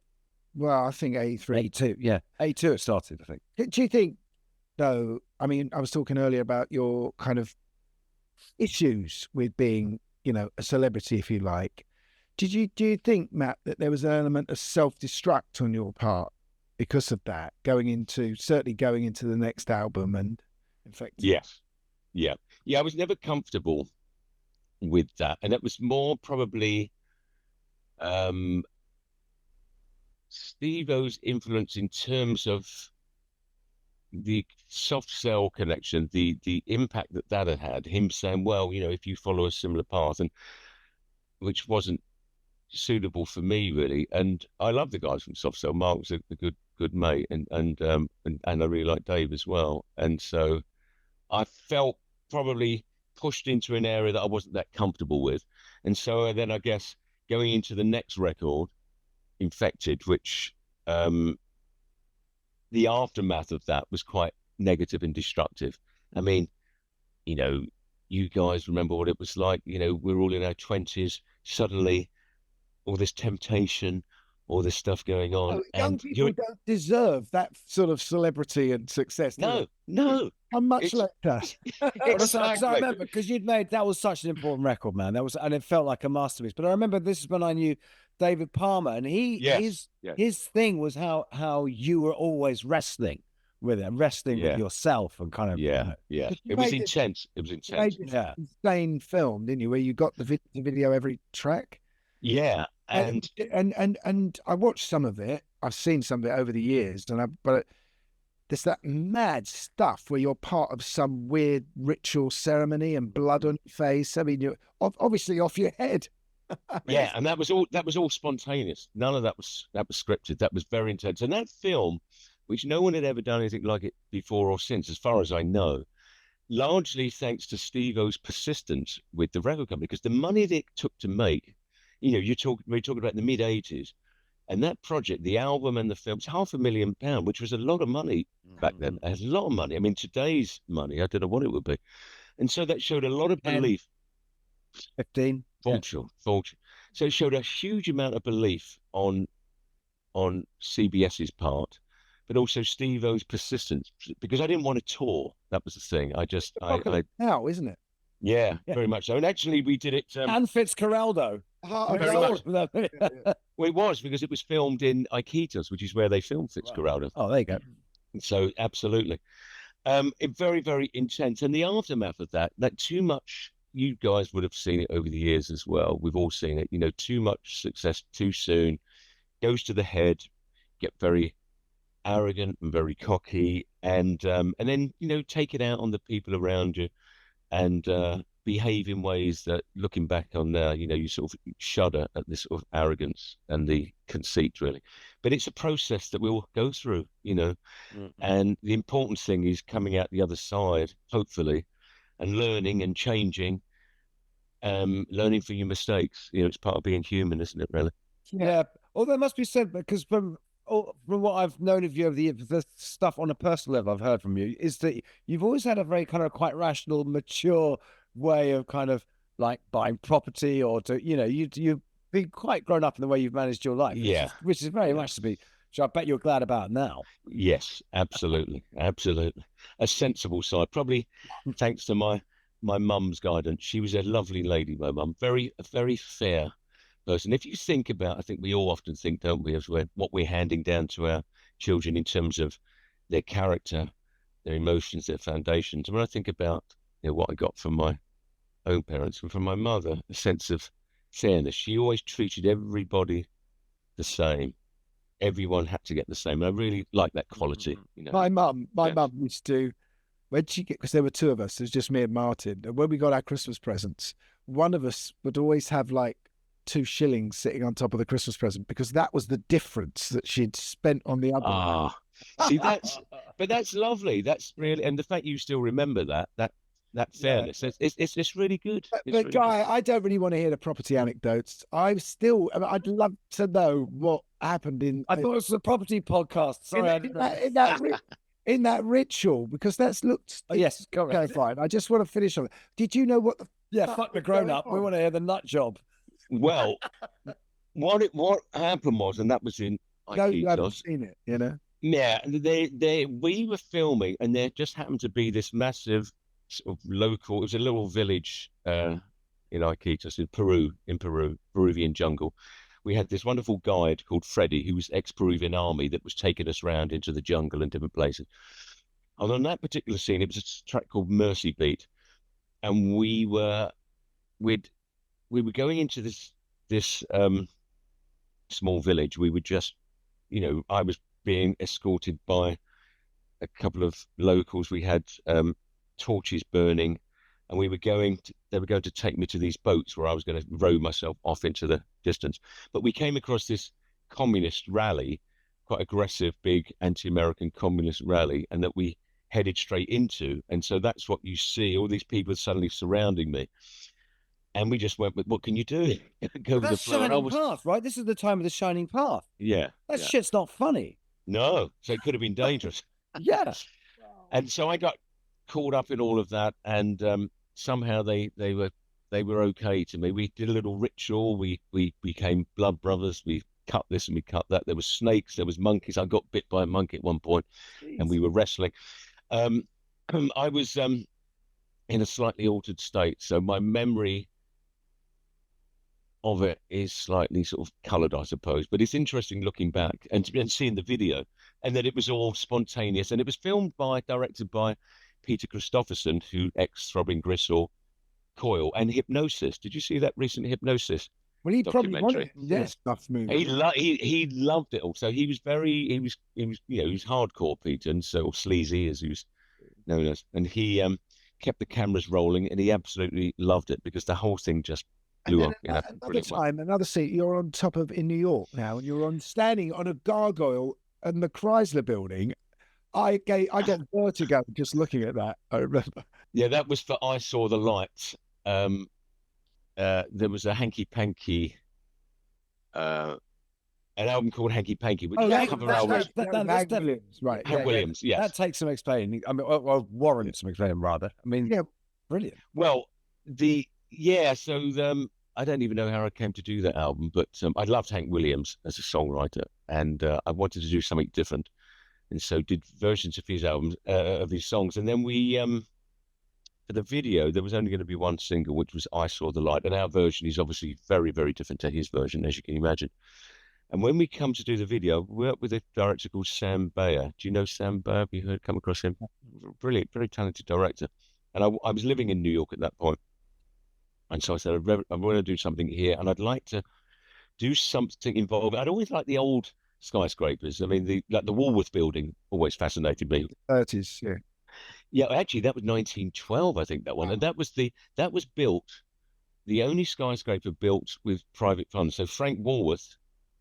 Well, I think 83. 82, yeah. 82 it started, I think. Do you think, though, I mean, I was talking earlier about your kind of issues with being, a celebrity, if you like. Do you think, Matt, that there was an element of self-destruct on your part because of that, certainly going into the next album and in fact? Yes. Yeah. Yeah, I was never comfortable with that. And it was more probably Stevo's influence in terms of the soft cell connection, the impact that had, him saying, well, if you follow a similar path, and which wasn't suitable for me really. And I love the guys from Soft Cell. Mark was a good mate, and I really like Dave as well. And so I felt probably pushed into an area that I wasn't that comfortable with. And so then I guess going into the next record, Infected, which the aftermath of that was quite negative and destructive. I mean, you know, you guys remember what it was like. You know, we're all in our 20s. Suddenly, all this temptation, all this stuff going on, Oh, young and people don't deserve that sort of celebrity and success. no, How much it's later? Because I exactly. remember, because you'd made, that was such an important record, man. That was, and it felt like a masterpiece. But I remember this is when I knew David Palmer, and Yes. his thing was how you were always wrestling with it, wrestling with yourself, and kind of Yeah. It was intense. It was intense. You made this insane film, didn't you? Where you got the video every track. Yeah, and I watched some of it. I've seen some of it over the years, but there's that mad stuff where you're part of some weird ritual ceremony and blood on your face. I mean, you're obviously off your head. Yeah, and that was all spontaneous. None of that was scripted. That was very intense. And that film, which no one had ever done anything like it before or since, as far as I know, largely thanks to Stevo's persistence with the record company, because the money that it took to make, you know, we're talking about the mid-80s, and that project, the album and the film, it's £500,000, which was a lot of money back then. A lot of money. I mean, today's money, I don't know what it would be. And so that showed a lot of belief. 15. Fortune. So it showed a huge amount of belief on CBS's part, but also Stevo's persistence, because I didn't want to tour. That was the thing. Now, isn't it? Yeah, very much so. And actually, we did it. And Fitzcarraldo. Very much. Well, it was because it was filmed in Iquitos, which is where they filmed Fitzcarraldo. Oh, there you go. So absolutely, it very, very intense. And the aftermath of that too much. You guys would have seen it over the years as well. We've all seen it. You know, too much success too soon goes to the head, get very arrogant and very cocky, and then, you know, take it out on the people around you, and behave in ways that, looking back on now, you know, you sort of shudder at this sort of arrogance and the conceit, really. But it's a process that we'll go through, you know. And the important thing is coming out the other side, hopefully, and learning and changing, learning from your mistakes. You know, it's part of being human, isn't it, really? Yeah. Although it must be said, because from what I've known of you over the years, the stuff on a personal level I've heard from you is that you've always had a very kind of quite rational, mature way of kind of like buying property, or to, you know, you've been quite grown up in the way you've managed your life. Yeah. Which is very much to be, which I bet you're glad about now. Yes, absolutely. Absolutely. A sensible side, probably thanks to my mum's guidance. She was a lovely lady, my mum, a very fair person. If you think about, I think we all often think, don't we, as what we're handing down to our children in terms of their character, their emotions, their foundations. And when I think about, you know, what I got from my own parents and from my mother, a sense of fairness. She always treated everybody the same. Everyone had to get the same. And I really like that quality. You know, my mum used to, because there were two of us, it was just me and Martin. And when we got our Christmas presents, one of us would always have like 2 shillings sitting on top of the Christmas present, because that was the difference that she'd spent on the other. See, that's lovely. That's really, and the fact you still remember that fairness, it's really good. But Guy, I don't really want to hear the property anecdotes. I'd love to know what happened I thought it was a property podcast. Sorry, in that ritual, because that's looked. Oh, yes, go okay, fine. I just want to finish on it. Did you know what the fuck the grown up? We want to hear the nut job. Well, what happened was, and that was in Iquitos. No, you haven't seen it, you know. Yeah, we were filming, and there just happened to be this massive sort of local. It was a little village in Iquitos, in Peru, Peruvian jungle. We had this wonderful guide called Freddie, who was ex-Peruvian army, that was taking us around into the jungle and different places. And on that particular scene, it was a track called Mercy Beat, and we were going into this small village. We were just, you know, I was being escorted by a couple of locals. We had torches burning, and they were going to take me to these boats where I was going to row myself off into the distance. But we came across this communist rally, quite aggressive, big anti-American communist rally, and that we headed straight into. And so that's what you see, all these people suddenly surrounding me. And we just went with, what can you do? Go with the flow. Shining Path, right? This is the time of the Shining Path. Yeah. That shit's not funny. No. So it could have been dangerous. Yeah. And so I got caught up in all of that, and somehow they were okay to me. We did a little ritual. We became blood brothers. We cut this and we cut that. There was snakes. There was monkeys. I got bit by a monkey at one point, and we were wrestling. I was in a slightly altered state, so my memory of it is slightly sort of coloured, I suppose. But it's interesting looking back and seeing the video, and that it was all spontaneous, and it was directed by Peter Christopherson, who ex-Throbbing Gristle, Coil, and Hypnosis. Did you see that recent Hypnosis? Well, he probably wanted stuff moving. He loved it all. So he was hardcore Peter, and so sleazy as he was known as, and he kept the cameras rolling, and he absolutely loved it because the whole thing just blew up. Another scene, you're on top of in New York now, and you're standing on a gargoyle in the Chrysler Building. I got vertigo just looking at that. I remember. Yeah, that was for I Saw the Light. There was a Hanky Panky, an album called Hanky Panky, which is a cover album. Hank Williams, right? Hank Williams, yes. That takes some explaining. I mean, well, warrants some explaining rather. I mean, yeah, brilliant. Well, so I don't even know how I came to do that album, but I loved Hank Williams as a songwriter, and I wanted to do something different, and so did versions of his albums, of his songs, and then we for the video there was only going to be one single, which was I Saw the Light, and our version is obviously very, very different to his version, as you can imagine. And when we come to do the video, we worked with a director called Sam Bayer. Do you know Sam Bayer? Have you come across him? Brilliant, very talented director. And I was living in New York at that point. And so I said, I want to do something here, and I'd like to do something involving. I'd always liked the old skyscrapers. I mean, the Woolworth building always fascinated me. 30s, yeah. Yeah, actually, that was 1912, I think, that one. And that was built, the only skyscraper built with private funds. So Frank Woolworth,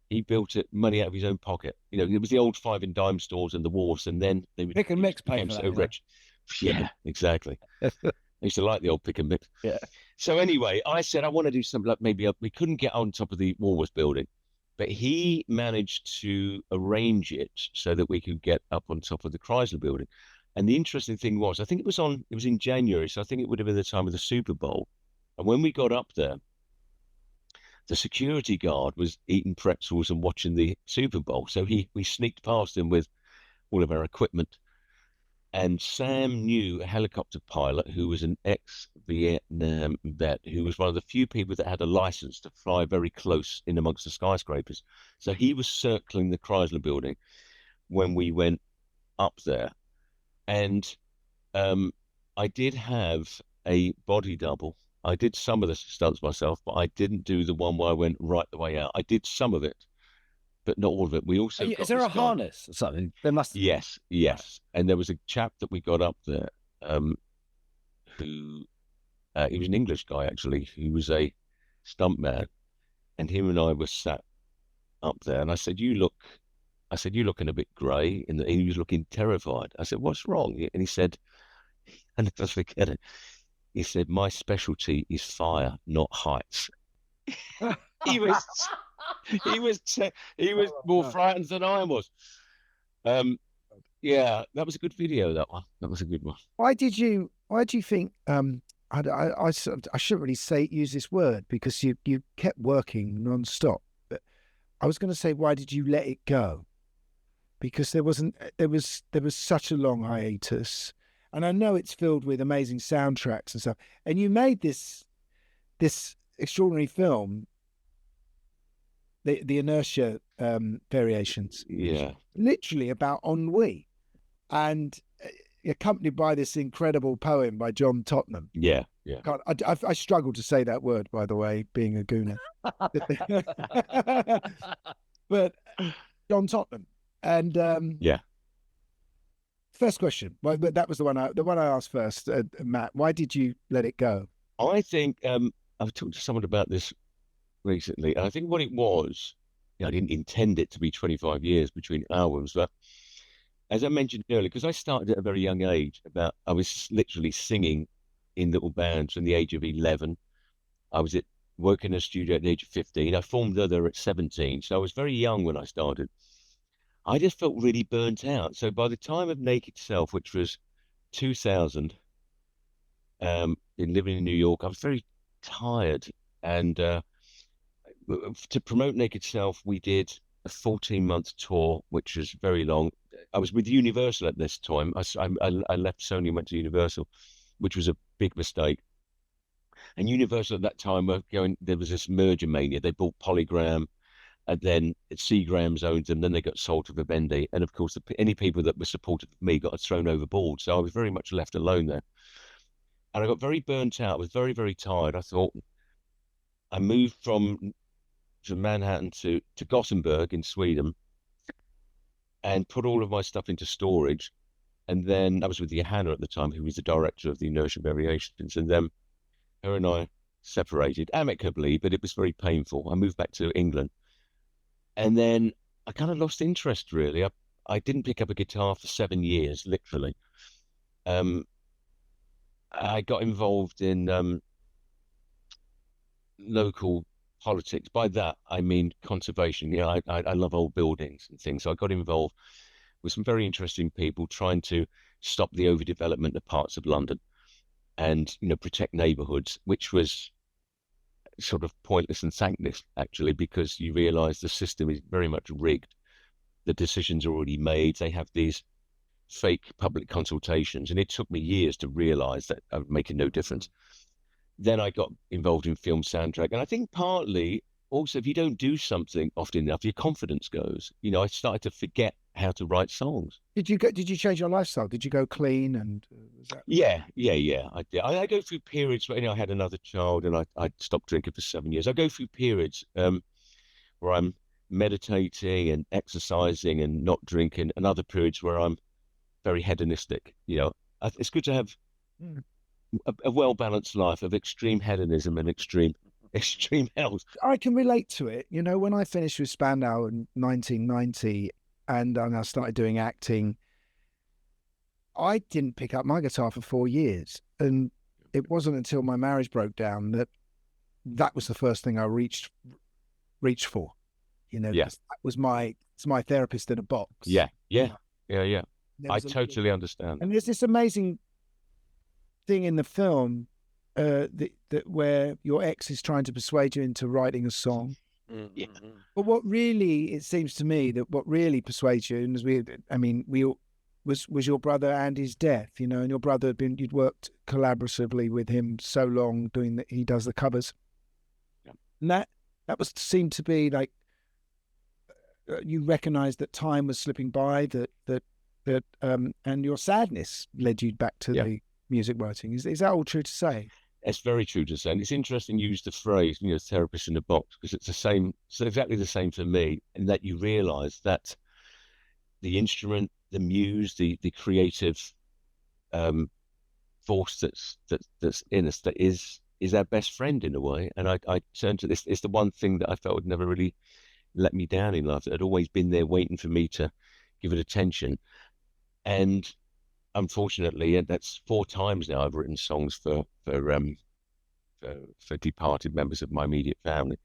he built it money out of his own pocket. You know, it was the old 5 and dime stores and the wharfs, and then they would pick and mix pay for that, rich. Yeah, exactly. I used to like the old pick and mix. Yeah. So anyway, I said I want to do something like maybe we couldn't get on top of the Woolworth building, but he managed to arrange it so that we could get up on top of the Chrysler building. And the interesting thing was, I think it was in January, so I think it would have been the time of the Super Bowl. And when we got up there, the security guard was eating pretzels and watching the Super Bowl. So we sneaked past him with all of our equipment. And Sam knew a helicopter pilot who was an ex-Vietnam vet, who was one of the few people that had a license to fly very close in amongst the skyscrapers. So he was circling the Chrysler building when we went up there. And I did have a body double. I did some of the stunts myself, but I didn't do the one where I went right the way out. I did some of it, but not all of it. We also is there a harness or something? There must. Yes. And there was a chap that we got up there, who he was an English guy actually, who was a stuntman, and him and I were sat up there, and I said, "You're looking a bit grey," and he was looking terrified. I said, "What's wrong?" And he said, "I never forget it." He said, "My specialty is fire, not heights." He was more frightened than I was. Yeah, that was a good video. That was a good one. Why do you think? I shouldn't really use this word because you kept working non-stop. But I was going to say, why did you let it go? Because there was such a long hiatus, and I know it's filled with amazing soundtracks and stuff. And you made this extraordinary film, the Inertia Variations, yeah, literally about ennui, and accompanied by this incredible poem by John Tottenham. Yeah. I struggle to say that word, by the way, being a gooner. But John Tottenham. And yeah. First question, but that was the one I asked first, Matt. Why did you let it go? I think I've talked to someone about this recently, and I think what it was, I didn't intend it to be 25 years between albums, but as I mentioned earlier, because I started at a very young age, I was literally singing in little bands from the age of 11. I was working in a studio at the age of 15. I formed Other at 17, so I was very young when I started. I just felt really burnt out. So by the time of Naked Self, which was 2000, been living in New York. I was very tired, and to promote Naked Self, we did a 14-month tour, which was very long. I was with Universal at this time. I left Sony and went to Universal, which was a big mistake. And Universal at that time were going, there was this merger mania. They bought Polygram, and then Seagrams owned them. Then they got sold to Vivendi. And of course, any people that were supportive of me got thrown overboard. So I was very much left alone there. And I got very burnt out. I was very, very tired. I thought, I moved from Manhattan to Gothenburg in Sweden and put all of my stuff into storage. And then I was with Johanna at the time, who was the director of the Inertia Variations. And then her and I separated amicably, but it was very painful. I moved back to England. And then I kind of lost interest, really. I didn't pick up a guitar for 7 years, literally. I got involved in local politics. By that, I mean conservation. You know, I love old buildings and things. So I got involved with some very interesting people trying to stop the overdevelopment of parts of London and, you know, protect neighborhoods, which was sort of pointless and thankless, actually, because you realize the system is very much rigged. The decisions are already made. They have these fake public consultations, and it took me years to realize that I was making no difference. Then I got involved in film soundtrack, and I think partly also, if you don't do something often enough, your confidence goes. You know, I started to forget how to write songs. Did you change your lifestyle? Did you go clean? And was that... Yeah. I did. I go through periods where, you know, I had another child and I stopped drinking for 7 years. I go through periods where I'm meditating and exercising and not drinking, and other periods where I'm very hedonistic. You know, it's good to have a well-balanced life of extreme hedonism and extreme health. I can relate to it. You know, when I finished with Spandau in 1990 and I started doing acting, I didn't pick up my guitar for 4 years. And it wasn't until my marriage broke down that was the first thing I reached for. You know, that was it's my therapist in a box. Yeah. I totally understand. And there's this amazing thing in the film that where your ex is trying to persuade you into writing a song. Yeah. But what really, it seems to me that what really persuades you, and was your brother Andy's death, you know, and your brother you'd worked collaboratively with him so long he does the covers. Yeah. And that seemed to be like, you recognized that time was slipping by, and your sadness led you back to the music writing. Is that all true to say? It's very true to say. And it's interesting you use the phrase, you know, therapist in a box, because it's exactly the same for me, in that you realize that the instrument, the muse, the creative force that's in us, that is our best friend in a way. And I turn to this. It's the one thing that I felt would never really let me down in life. That had always been there waiting for me to give it attention. And unfortunately, and that's 4 times now I've written songs for departed members of my immediate family.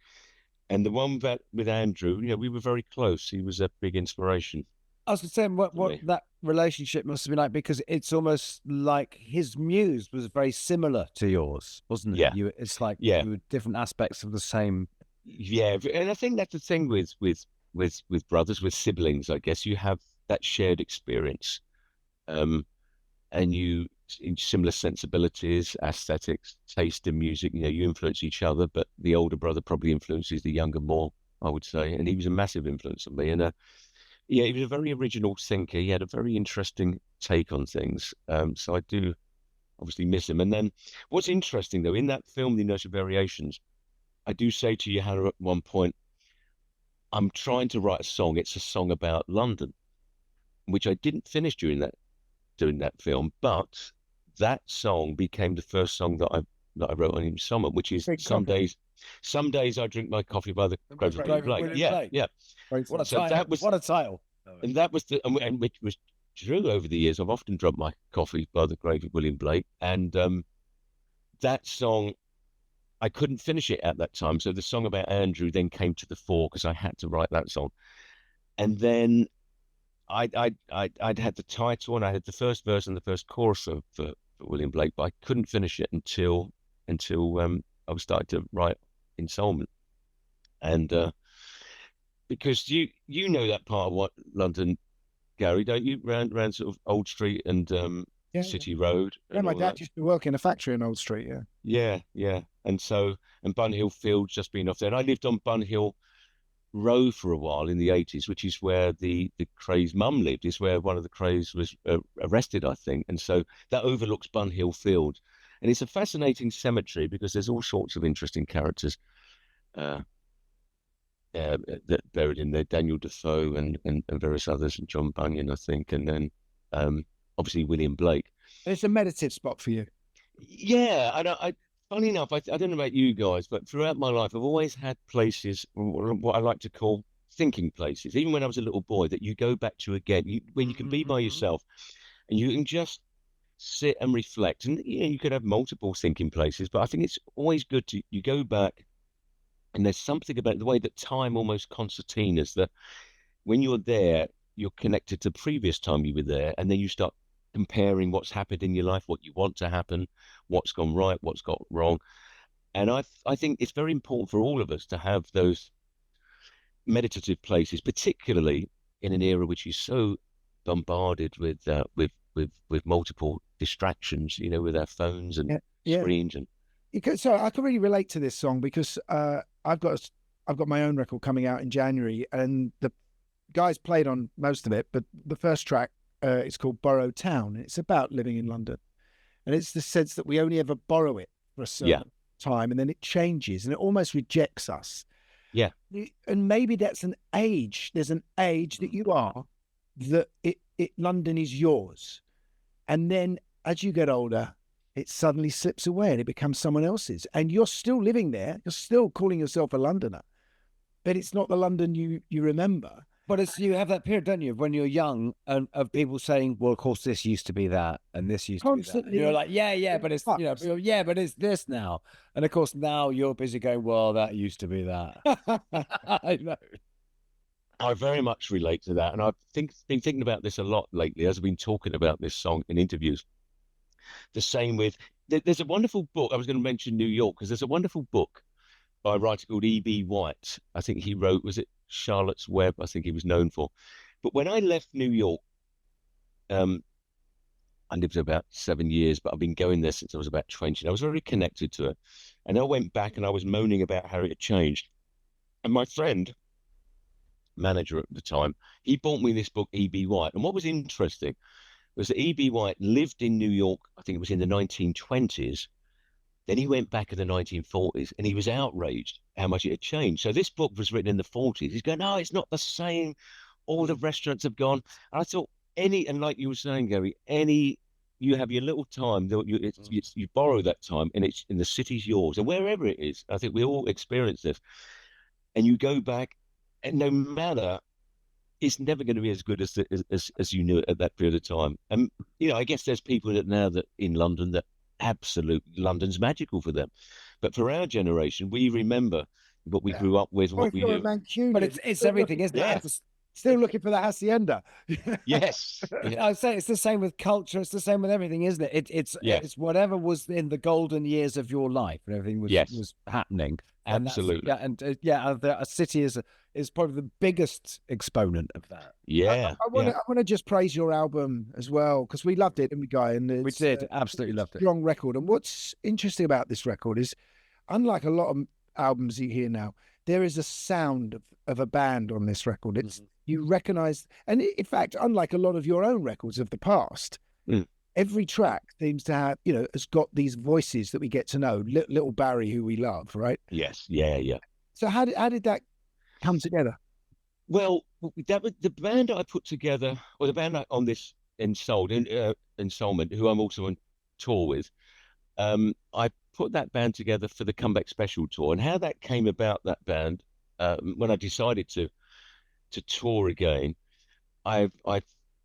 And the one that with Andrew, you know, we were very close. He was a big inspiration. I was saying what that relationship must have been like, because it's almost like his muse was very similar to yours, wasn't it? Yeah. It's like you were different aspects of the same. Yeah, and I think that's the thing with brothers, with siblings. I guess you have that shared experience, and you in similar sensibilities, aesthetics, taste in music. You know, you influence each other, but the older brother probably influences the younger more, I would say. And he was a massive influence on me. And he was a very original thinker. He had a very interesting take on things. So I do obviously miss him. And then what's interesting, though, in that film, The Inertia Variations, I do say to Johanna at one point, I'm trying to write a song. It's a song about London, which I didn't finish doing that film. But that song became the first song that I wrote on Ensoulment, which is Some days I drink my coffee by the Grave of William Blake. Yeah. What a title! What a title! And that was and which was true over the years. I've often drunk my coffee by the grave of William Blake, and that song, I couldn't finish it at that time. So the song about Andrew then came to the fore because I had to write that song. And then I'd had the title, and I had the first verse and the first chorus for William Blake, but I couldn't finish it until I was starting to write Ensoulment. And because you know that part of what London, Gary, don't you? Round sort of Old Street and City Road. Yeah, my dad used to work in a factory in Old Street. Yeah. And Bunhill Fields just been off there. And I lived on Bunhill Row for a while in the 80s, which is where the Crays' mum lived. Is where one of the Crays was arrested, I think. And so that overlooks Bunhill Field. And it's a fascinating cemetery because there's all sorts of interesting characters that buried in there. Daniel Defoe and various others, and John Bunyan, I think. And then obviously William Blake. It's a meditative spot for you. Yeah, I funny enough, I don't know about you guys, but throughout my life, I've always had places, what I like to call thinking places, even when I was a little boy, that you go back to again, when you can be by yourself and you can just sit and reflect. And you could have multiple thinking places, but I think it's always good to you go back, and there's something about the way that time almost concertinas, that when you're there, you're connected to the previous time you were there, and then you start comparing what's happened in your life, what you want to happen, what's gone right, what's gone wrong. And I think it's very important for all of us to have those meditative places, particularly in an era which is so bombarded with multiple distractions, with our phones and screens. And so I can really relate to this song because I've got my own record coming out in January, and the guys played on most of it, but the first track, it's called Borough Town. It's about living in London, and it's the sense that we only ever borrow it for a certain time, and then it changes and it almost rejects us. Yeah, and maybe that's an age. There's an age that you are that London is yours, and then as you get older, it suddenly slips away and it becomes someone else's, and you're still living there. You're still calling yourself a Londoner, but it's not the London you remember. But you have that period, don't you, when you're young, and of people saying, "Well, of course, this used to be that, and this used to be that." And you're like, "Yeah, but it's but it's this now." And of course, now you're busy going, "Well, that used to be that." I know. I very much relate to that, and I've been thinking about this a lot lately as I've been talking about this song in interviews. The same with there's a wonderful book. I was going to mention New York because there's a wonderful book by a writer called E.B. White. I think he wrote, was it Charlotte's Web? I think he was known for. But when I left New York, I lived there about 7 years, but I've been going there since I was about 20. And I was very connected to it. And I went back and I was moaning about how it had changed. And my friend, manager at the time, he bought me this book, E.B. White. And what was interesting was that E.B. White lived in New York, I think it was in the 1920s. Then he went back in the 1940s and he was outraged how much it had changed. So this book was written in the 40s. He's going, no, it's not the same. All the restaurants have gone. And I thought and like you were saying, Gary, you have your little time, you borrow that time and it's in the city's yours, and wherever it is. I think we all experience this. And you go back, and no matter, it's never going to be as good as you knew it at that period of time. And, I guess there's people that in London that London's magical for them, but for our generation, we remember what we grew up with, what we knew. But it's everything, isn't it? Still looking for the hacienda. Yes. Yeah. I'd say it's the same with culture. It's the same with everything, isn't it? It's whatever was in the golden years of your life, and everything was happening. And absolutely. A city is probably the biggest exponent of that. I want to just praise your album as well, because we loved it, didn't we, Guy? And we did, absolutely loved it. Strong record. And what's interesting about this record is, unlike a lot of albums you hear now, there is a sound of a band on this record. It's you recognize, and in fact, unlike a lot of your own records of the past, every track seems to have, has got these voices that we get to know. Little Barry, who we love, right? Yes, yeah. So how did that come together? Well, that was the band I put together, or the band on this Ensoulment, who I'm also on tour with. I put that band together for the Comeback Special tour, and how that came about, that band, when I decided to tour again, I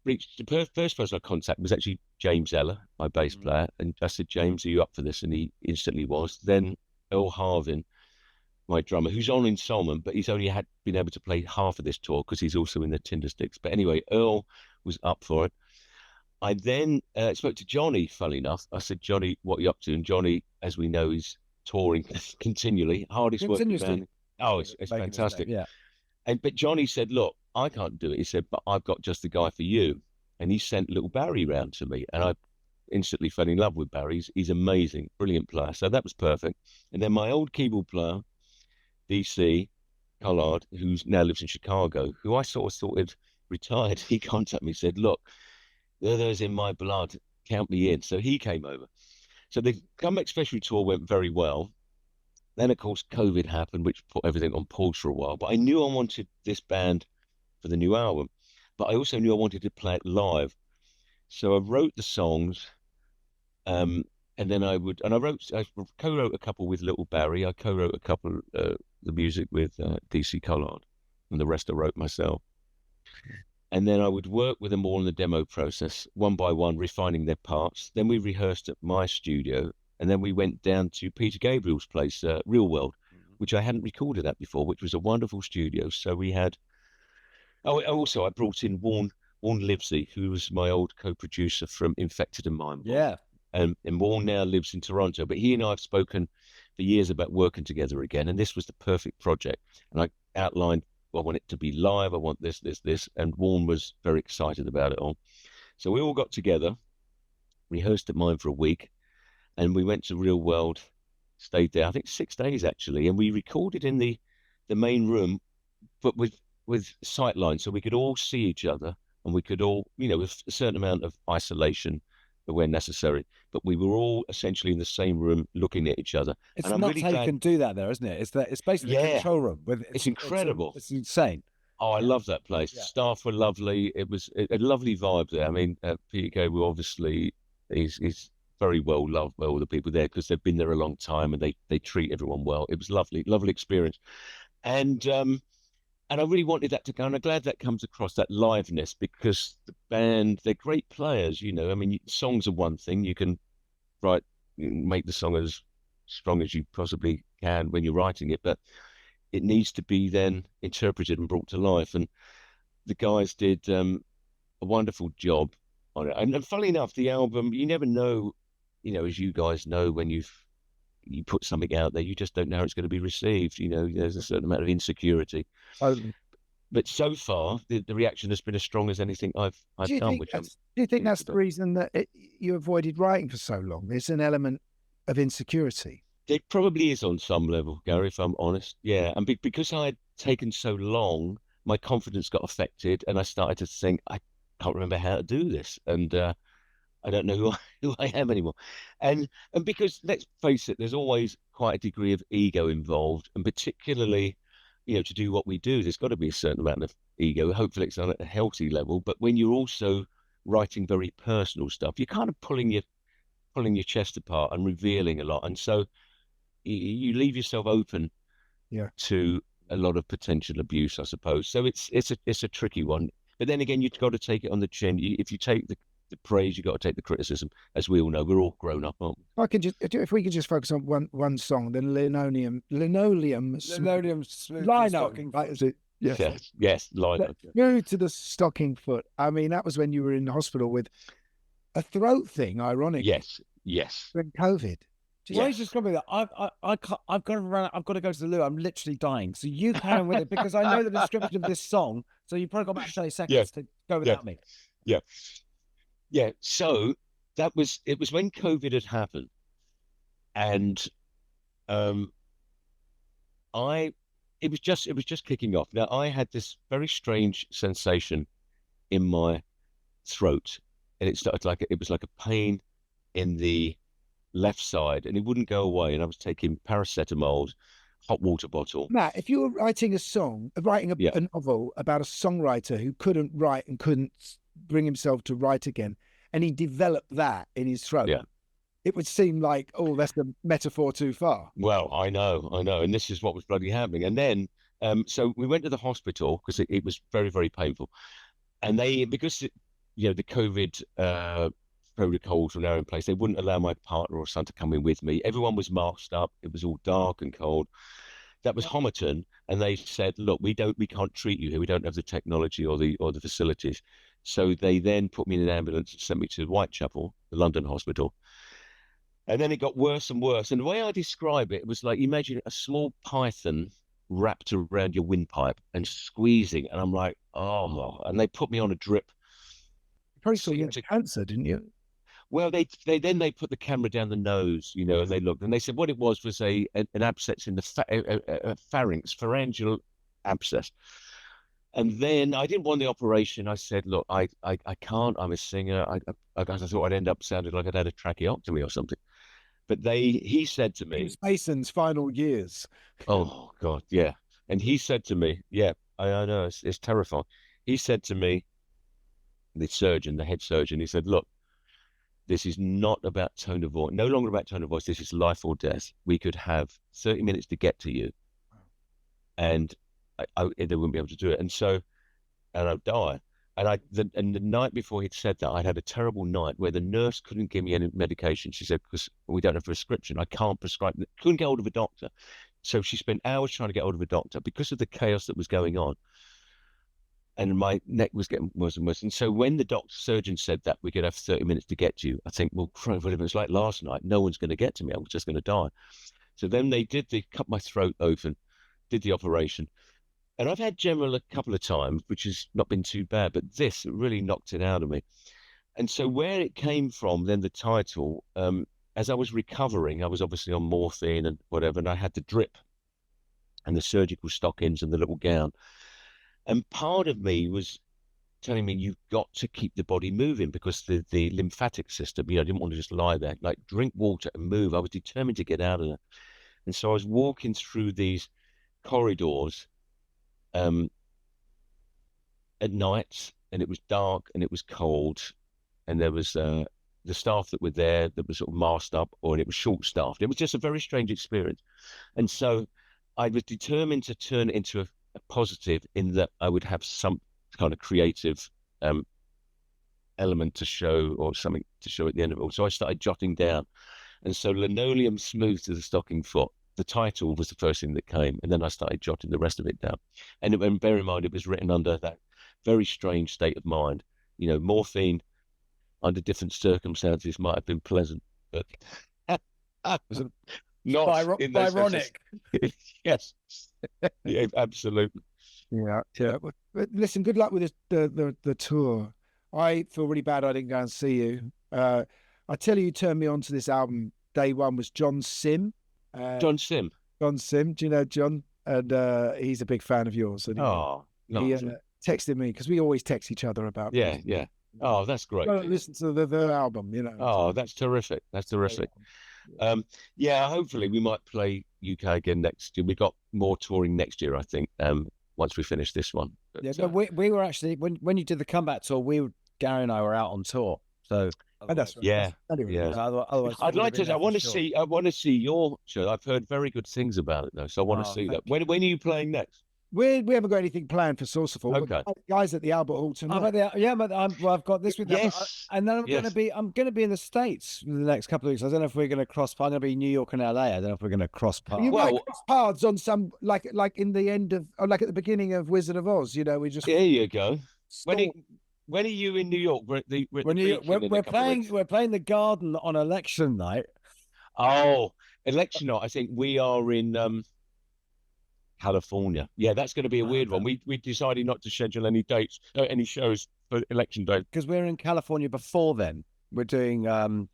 reached the first person I contacted was actually James Eller, my bass player, and I said, James, are you up for this? And he instantly was. Then Earl Harvin, my drummer, who's on Ensoulment, but he's only been able to play half of this tour because he's also in the Tindersticks. But anyway, Earl was up for it. I then spoke to Johnny, funnily enough. I said, Johnny, what are you up to? And Johnny, as we know, is touring continually, hardest working man. Oh, it's fantastic. Yeah. But Johnny said, look, I can't do it. He said, but I've got just the guy for you. And he sent little Barry round to me. And I instantly fell in love with Barry. He's amazing, brilliant player. So that was perfect. And then my old keyboard player, DC, Callaghan, who now lives in Chicago, who I sort of thought had retired, he contacted me, said, look, there's in my blood, count me in. So he came over. So the Comeback Special tour went very well. Then, of course, COVID happened, which put everything on pause for a while. But I knew I wanted this band for the new album. But I also knew I wanted to play it live. So I wrote the songs, and then I co-wrote a couple with Little Barry. I co-wrote a couple the music with DC Callaghan, and the rest I wrote myself. And then I would work with them all in the demo process, one by one, refining their parts. Then we rehearsed at my studio, and then we went down to Peter Gabriel's place, Real World, which I hadn't recorded at before, which was a wonderful studio. So we had. Oh, also I brought in Warren Livesey, who was my old co-producer from Infected and Mind. Yeah. And Warren now lives in Toronto, but he and I have spoken for years about working together again, and this was the perfect project. And I outlined, well, I want it to be live, I want this, and Warren was very excited about it all. So we all got together, rehearsed at mine for a week, and we went to Real World, stayed there, I think 6 days actually, and we recorded in the main room, but with sight lines, so we could all see each other, and we could all, with a certain amount of isolation where necessary, but we were all essentially in the same room looking at each other. It's and nuts how you can do that there, isn't it? It's basically a control room. It's incredible. It's insane. Oh, I love that place. Yeah. Staff were lovely. It was a lovely vibe there. I mean, Peter Gabriel obviously is very well loved by all the people there because they've been there a long time and they treat everyone well. It was lovely experience. And I really wanted that to go, and I'm glad that comes across, that liveness, because the band, they're great players, I mean, songs are one thing. You can make the song as strong as you possibly can when you're writing it, but it needs to be then interpreted and brought to life. And the guys did a wonderful job on it. And funnily enough, the album, you never know, as you guys know, when you put something out there, you just don't know how it's going to be received. There's a certain amount of insecurity. But so far, the reaction has been as strong as anything I've done. Do you think that's the reason that you avoided writing for so long? There's an element of insecurity. There probably is on some level, Gary, if I'm honest. Yeah, and because I had taken so long, my confidence got affected, and I started to think, I can't remember how to do this, and I don't know who I am anymore. And because, let's face it, there's always quite a degree of ego involved, and particularly, to do what we do, there's got to be a certain amount of ego. Hopefully it's on a healthy level, but when you're also writing very personal stuff, you're kind of pulling your chest apart and revealing a lot. And so you leave yourself open to a lot of potential abuse, I suppose. So it's a tricky one. But then again, you've got to take it on the chin. If you take the praise, you've got to take the criticism. As we all know, we're all grown up, aren't we? If we could just focus on one song, the linoleum lino. Is it? Yes, lino. Go to the stocking foot. I mean, that was when you were in the hospital with a throat thing, ironically. Yes. When COVID. Why is this coming? I've got to run. I've got to go to the loo. I'm literally dying. So you carry on with it because I know the description of this song. So you've probably got about 30 seconds to go without me. Yeah. So it was when COVID had happened, and it was just kicking off. Now I had this very strange sensation in my throat, and it started it was like a pain in the left side, and it wouldn't go away. And I was taking paracetamol, hot water bottle. Matt, if you were writing a novel about a songwriter who couldn't write and couldn't bring himself to write again, and he developed that in his throat, it would seem like, that's a metaphor too far. Well, I know, and this is what was bloody happening. And then, so we went to the hospital because it was very, very painful, and because the COVID protocols were now in place, they wouldn't allow my partner or son to come in with me. Everyone was masked up. It was all dark and cold. That was Homerton, and they said, "Look, we can't treat you here. We don't have the technology or the facilities. So they then put me in an ambulance and sent me to Whitechapel, the London hospital. And then it got worse and worse. And the way I describe it, it was like, imagine a small python wrapped around your windpipe and squeezing. And I'm like, oh, and they put me on a drip. You probably saw you had cancer, didn't you? Well, they put the camera down the nose, you know, and they looked and they said what it was an abscess in the pharynx, pharyngeal abscess. And then I didn't want the operation. I said, look, I can't. I'm a singer. I thought I'd end up sounding like I'd had a tracheotomy or something. But he said to me, it was Mason's final years. Oh God, yeah. And he said to me, yeah, I know it's terrifying. He said to me, the head surgeon, he said, look, this is not about tone of voice, no longer about tone of voice. This is life or death. We could have 30 minutes to get to you, and they wouldn't be able to do it. And I'd die. And the night before he'd said that, I'd had a terrible night where the nurse couldn't give me any medication. She said, because we don't have a prescription, I can't prescribe. Couldn't get hold of a doctor. So she spent hours trying to get hold of a doctor because of the chaos that was going on. And my neck was getting worse and worse. And so when the surgeon said that we could have 30 minutes to get to you, I think, well, if it's like last night, no one's going to get to me. I'm just going to die. So then they cut my throat open, did the operation. And I've had General a couple of times, which has not been too bad, but this really knocked it out of me. And so where it came from, then the title, as I was recovering, I was obviously on morphine and whatever, and I had the drip and the surgical stockings and the little gown. And part of me was telling me, you've got to keep the body moving because the lymphatic system, I didn't want to just lie there, like drink water and move. I was determined to get out of there. And so I was walking through these corridors at night, and it was dark and it was cold, and there was the staff that were there that was sort of masked up, or it was short staffed. It was just a very strange experience. And so I was determined to turn it into a positive, in that I would have some kind of creative element to show, or something to show at the end of it all. So I started jotting down, and so linoleum smooth to the stocking foot, the title was the first thing that came, and then I started jotting the rest of it down. And bear in mind, it was written under that very strange state of mind. Morphine under different circumstances might have been pleasant, but not in those ironic. Yes, yeah, absolutely. Yeah. But listen, good luck with the tour. I feel really bad I didn't go and see you. I tell you turned me on to this album. Day one was John Sim. John Sim. Do you know John? And he's a big fan of yours. And he texted me, because we always text each other about music. Yeah. Oh, that's great. Listen to the album, Oh, that's terrific. That's terrific. Hopefully we might play UK again next year. We got more touring next year, I think, once we finish this one. But, we were actually, when you did the comeback tour, Gary and I were out on tour. So that's right. Yeah. Anyway, yeah. Otherwise, I'd like to. I want to see your show. I've heard very good things about it though, so I want to see that. When are you playing next? We haven't got anything planned for Saucerful. Okay. Guys at the Albert Hall tonight. I've got this with them. Yes. And then I'm going to be in the States in the next couple of weeks. I don't know if we're going to cross. I'm going to be in New York and LA. I don't know if we're going to cross paths. You might cross paths on some like in the end of, or like at the beginning of Wizard of Oz. We just. There you go. When are you in New York? We're playing the Garden on election night. Oh, election night! I think we are in California. Yeah, that's going to be a weird one. We decided not to schedule any dates, any shows for election day, because we're in California before then. We're doing Hollywood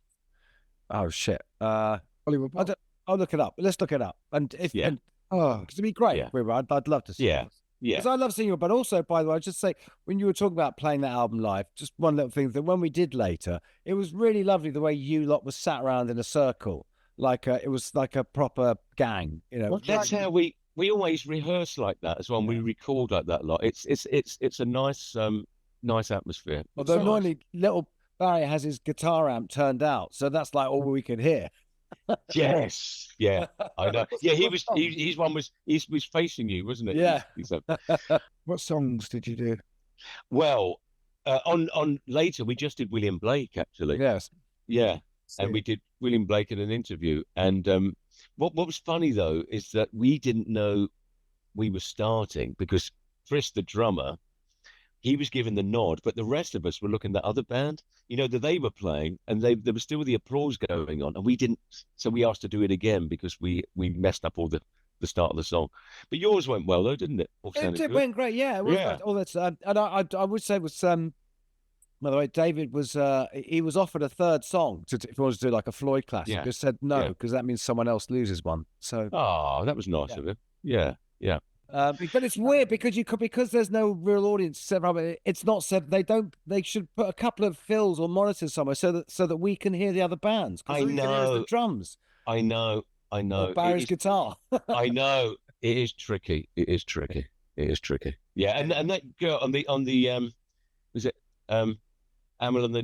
Park. I'll look it up. Let's look it up. And because it'd be great. Yeah. I'd love to see. Yeah. Yeah, because I love seeing you. But also, by the way, I just say, when you were talking about playing that album live, just one little thing, that when we did later, it was really lovely the way you lot was sat around in a circle, like it was like a proper gang. Well, that's how we always rehearse like that as well. We record like that a lot. It's a nice atmosphere. Although normally little Barry has his guitar amp turned out, so that's like all we could hear. Yes, yeah, I know. Yeah, he was facing you, wasn't it? Yeah. What songs did you do? Well, on later we just did William Blake, actually. Yes. Yeah, and we did William Blake in an interview. And what was funny though is that we didn't know we were starting, because Chris, the drummer, he was given the nod, but the rest of us were looking at the other band, that they were playing, and there was still the applause going on, and we didn't. So we asked to do it again because we messed up all the start of the song. But yours went well though, didn't it? It went great. Yeah, it was. Yeah. All that's and I would say was by the way, David was he was offered a third song if he wanted to do like a Floyd classic, but said no because that means someone else loses one. So that was nice of him. Yeah. But it's weird because there's no real audience. It's not said they should put a couple of fills or monitors somewhere so that we can hear the other bands. I know the drums. I know. Or Barry's guitar. I know it is tricky. Yeah, and that girl on the was it Amel and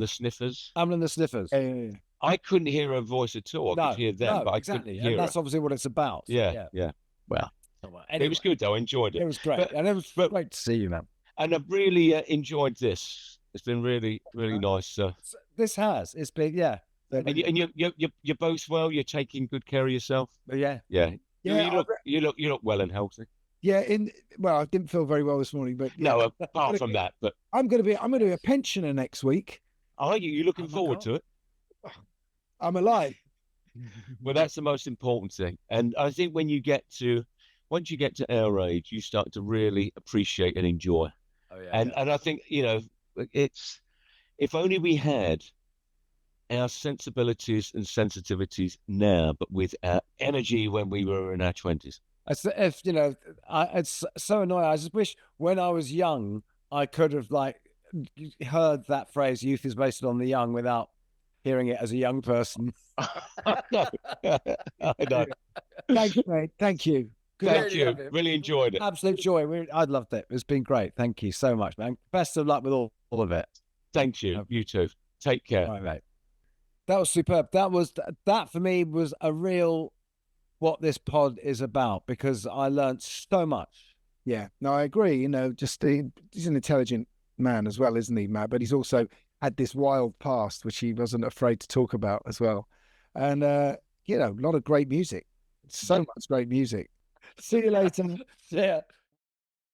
the Sniffers? Amel and the Sniffers. Yeah. I couldn't hear her voice at all. I could hear them, but exactly. I couldn't hear that's her. obviously what it's about. Yeah. Well, anyway, it was good though. I enjoyed it. It was great, and it was great to see you, man. And I've really enjoyed this. It's been really nice. It's been And you're both well. You're taking good care of yourself. Yeah. You look well and healthy. Yeah, I didn't feel very well this morning, but no, apart from that, but I'm going to be a pensioner next week. Are you? You looking forward to it? I'm alive. Well, that's the most important thing. And I think once you get to our age, you start to really appreciate and enjoy. Oh yeah. And I think it's if only we had our sensibilities and sensitivities now, but with our energy when we were in our 20s. It's so annoying. I just wish when I was young, I could have heard that phrase "youth is wasted on the young" without hearing it as a young person. I know. Thanks, mate. Thank you. Thank you. Really enjoyed it. Absolute joy. I loved it. It's been great. Thank you so much, man. Best of luck with all of it. Thank you. You too. Take care. All right, mate. That was superb. That for me was a real what this pod is about, because I learned so much. Yeah, no, I agree. He's an intelligent man as well, isn't he, Matt? But he's also had this wild past, which he wasn't afraid to talk about as well. And, a lot of great music. So much great music. See you later. Yeah.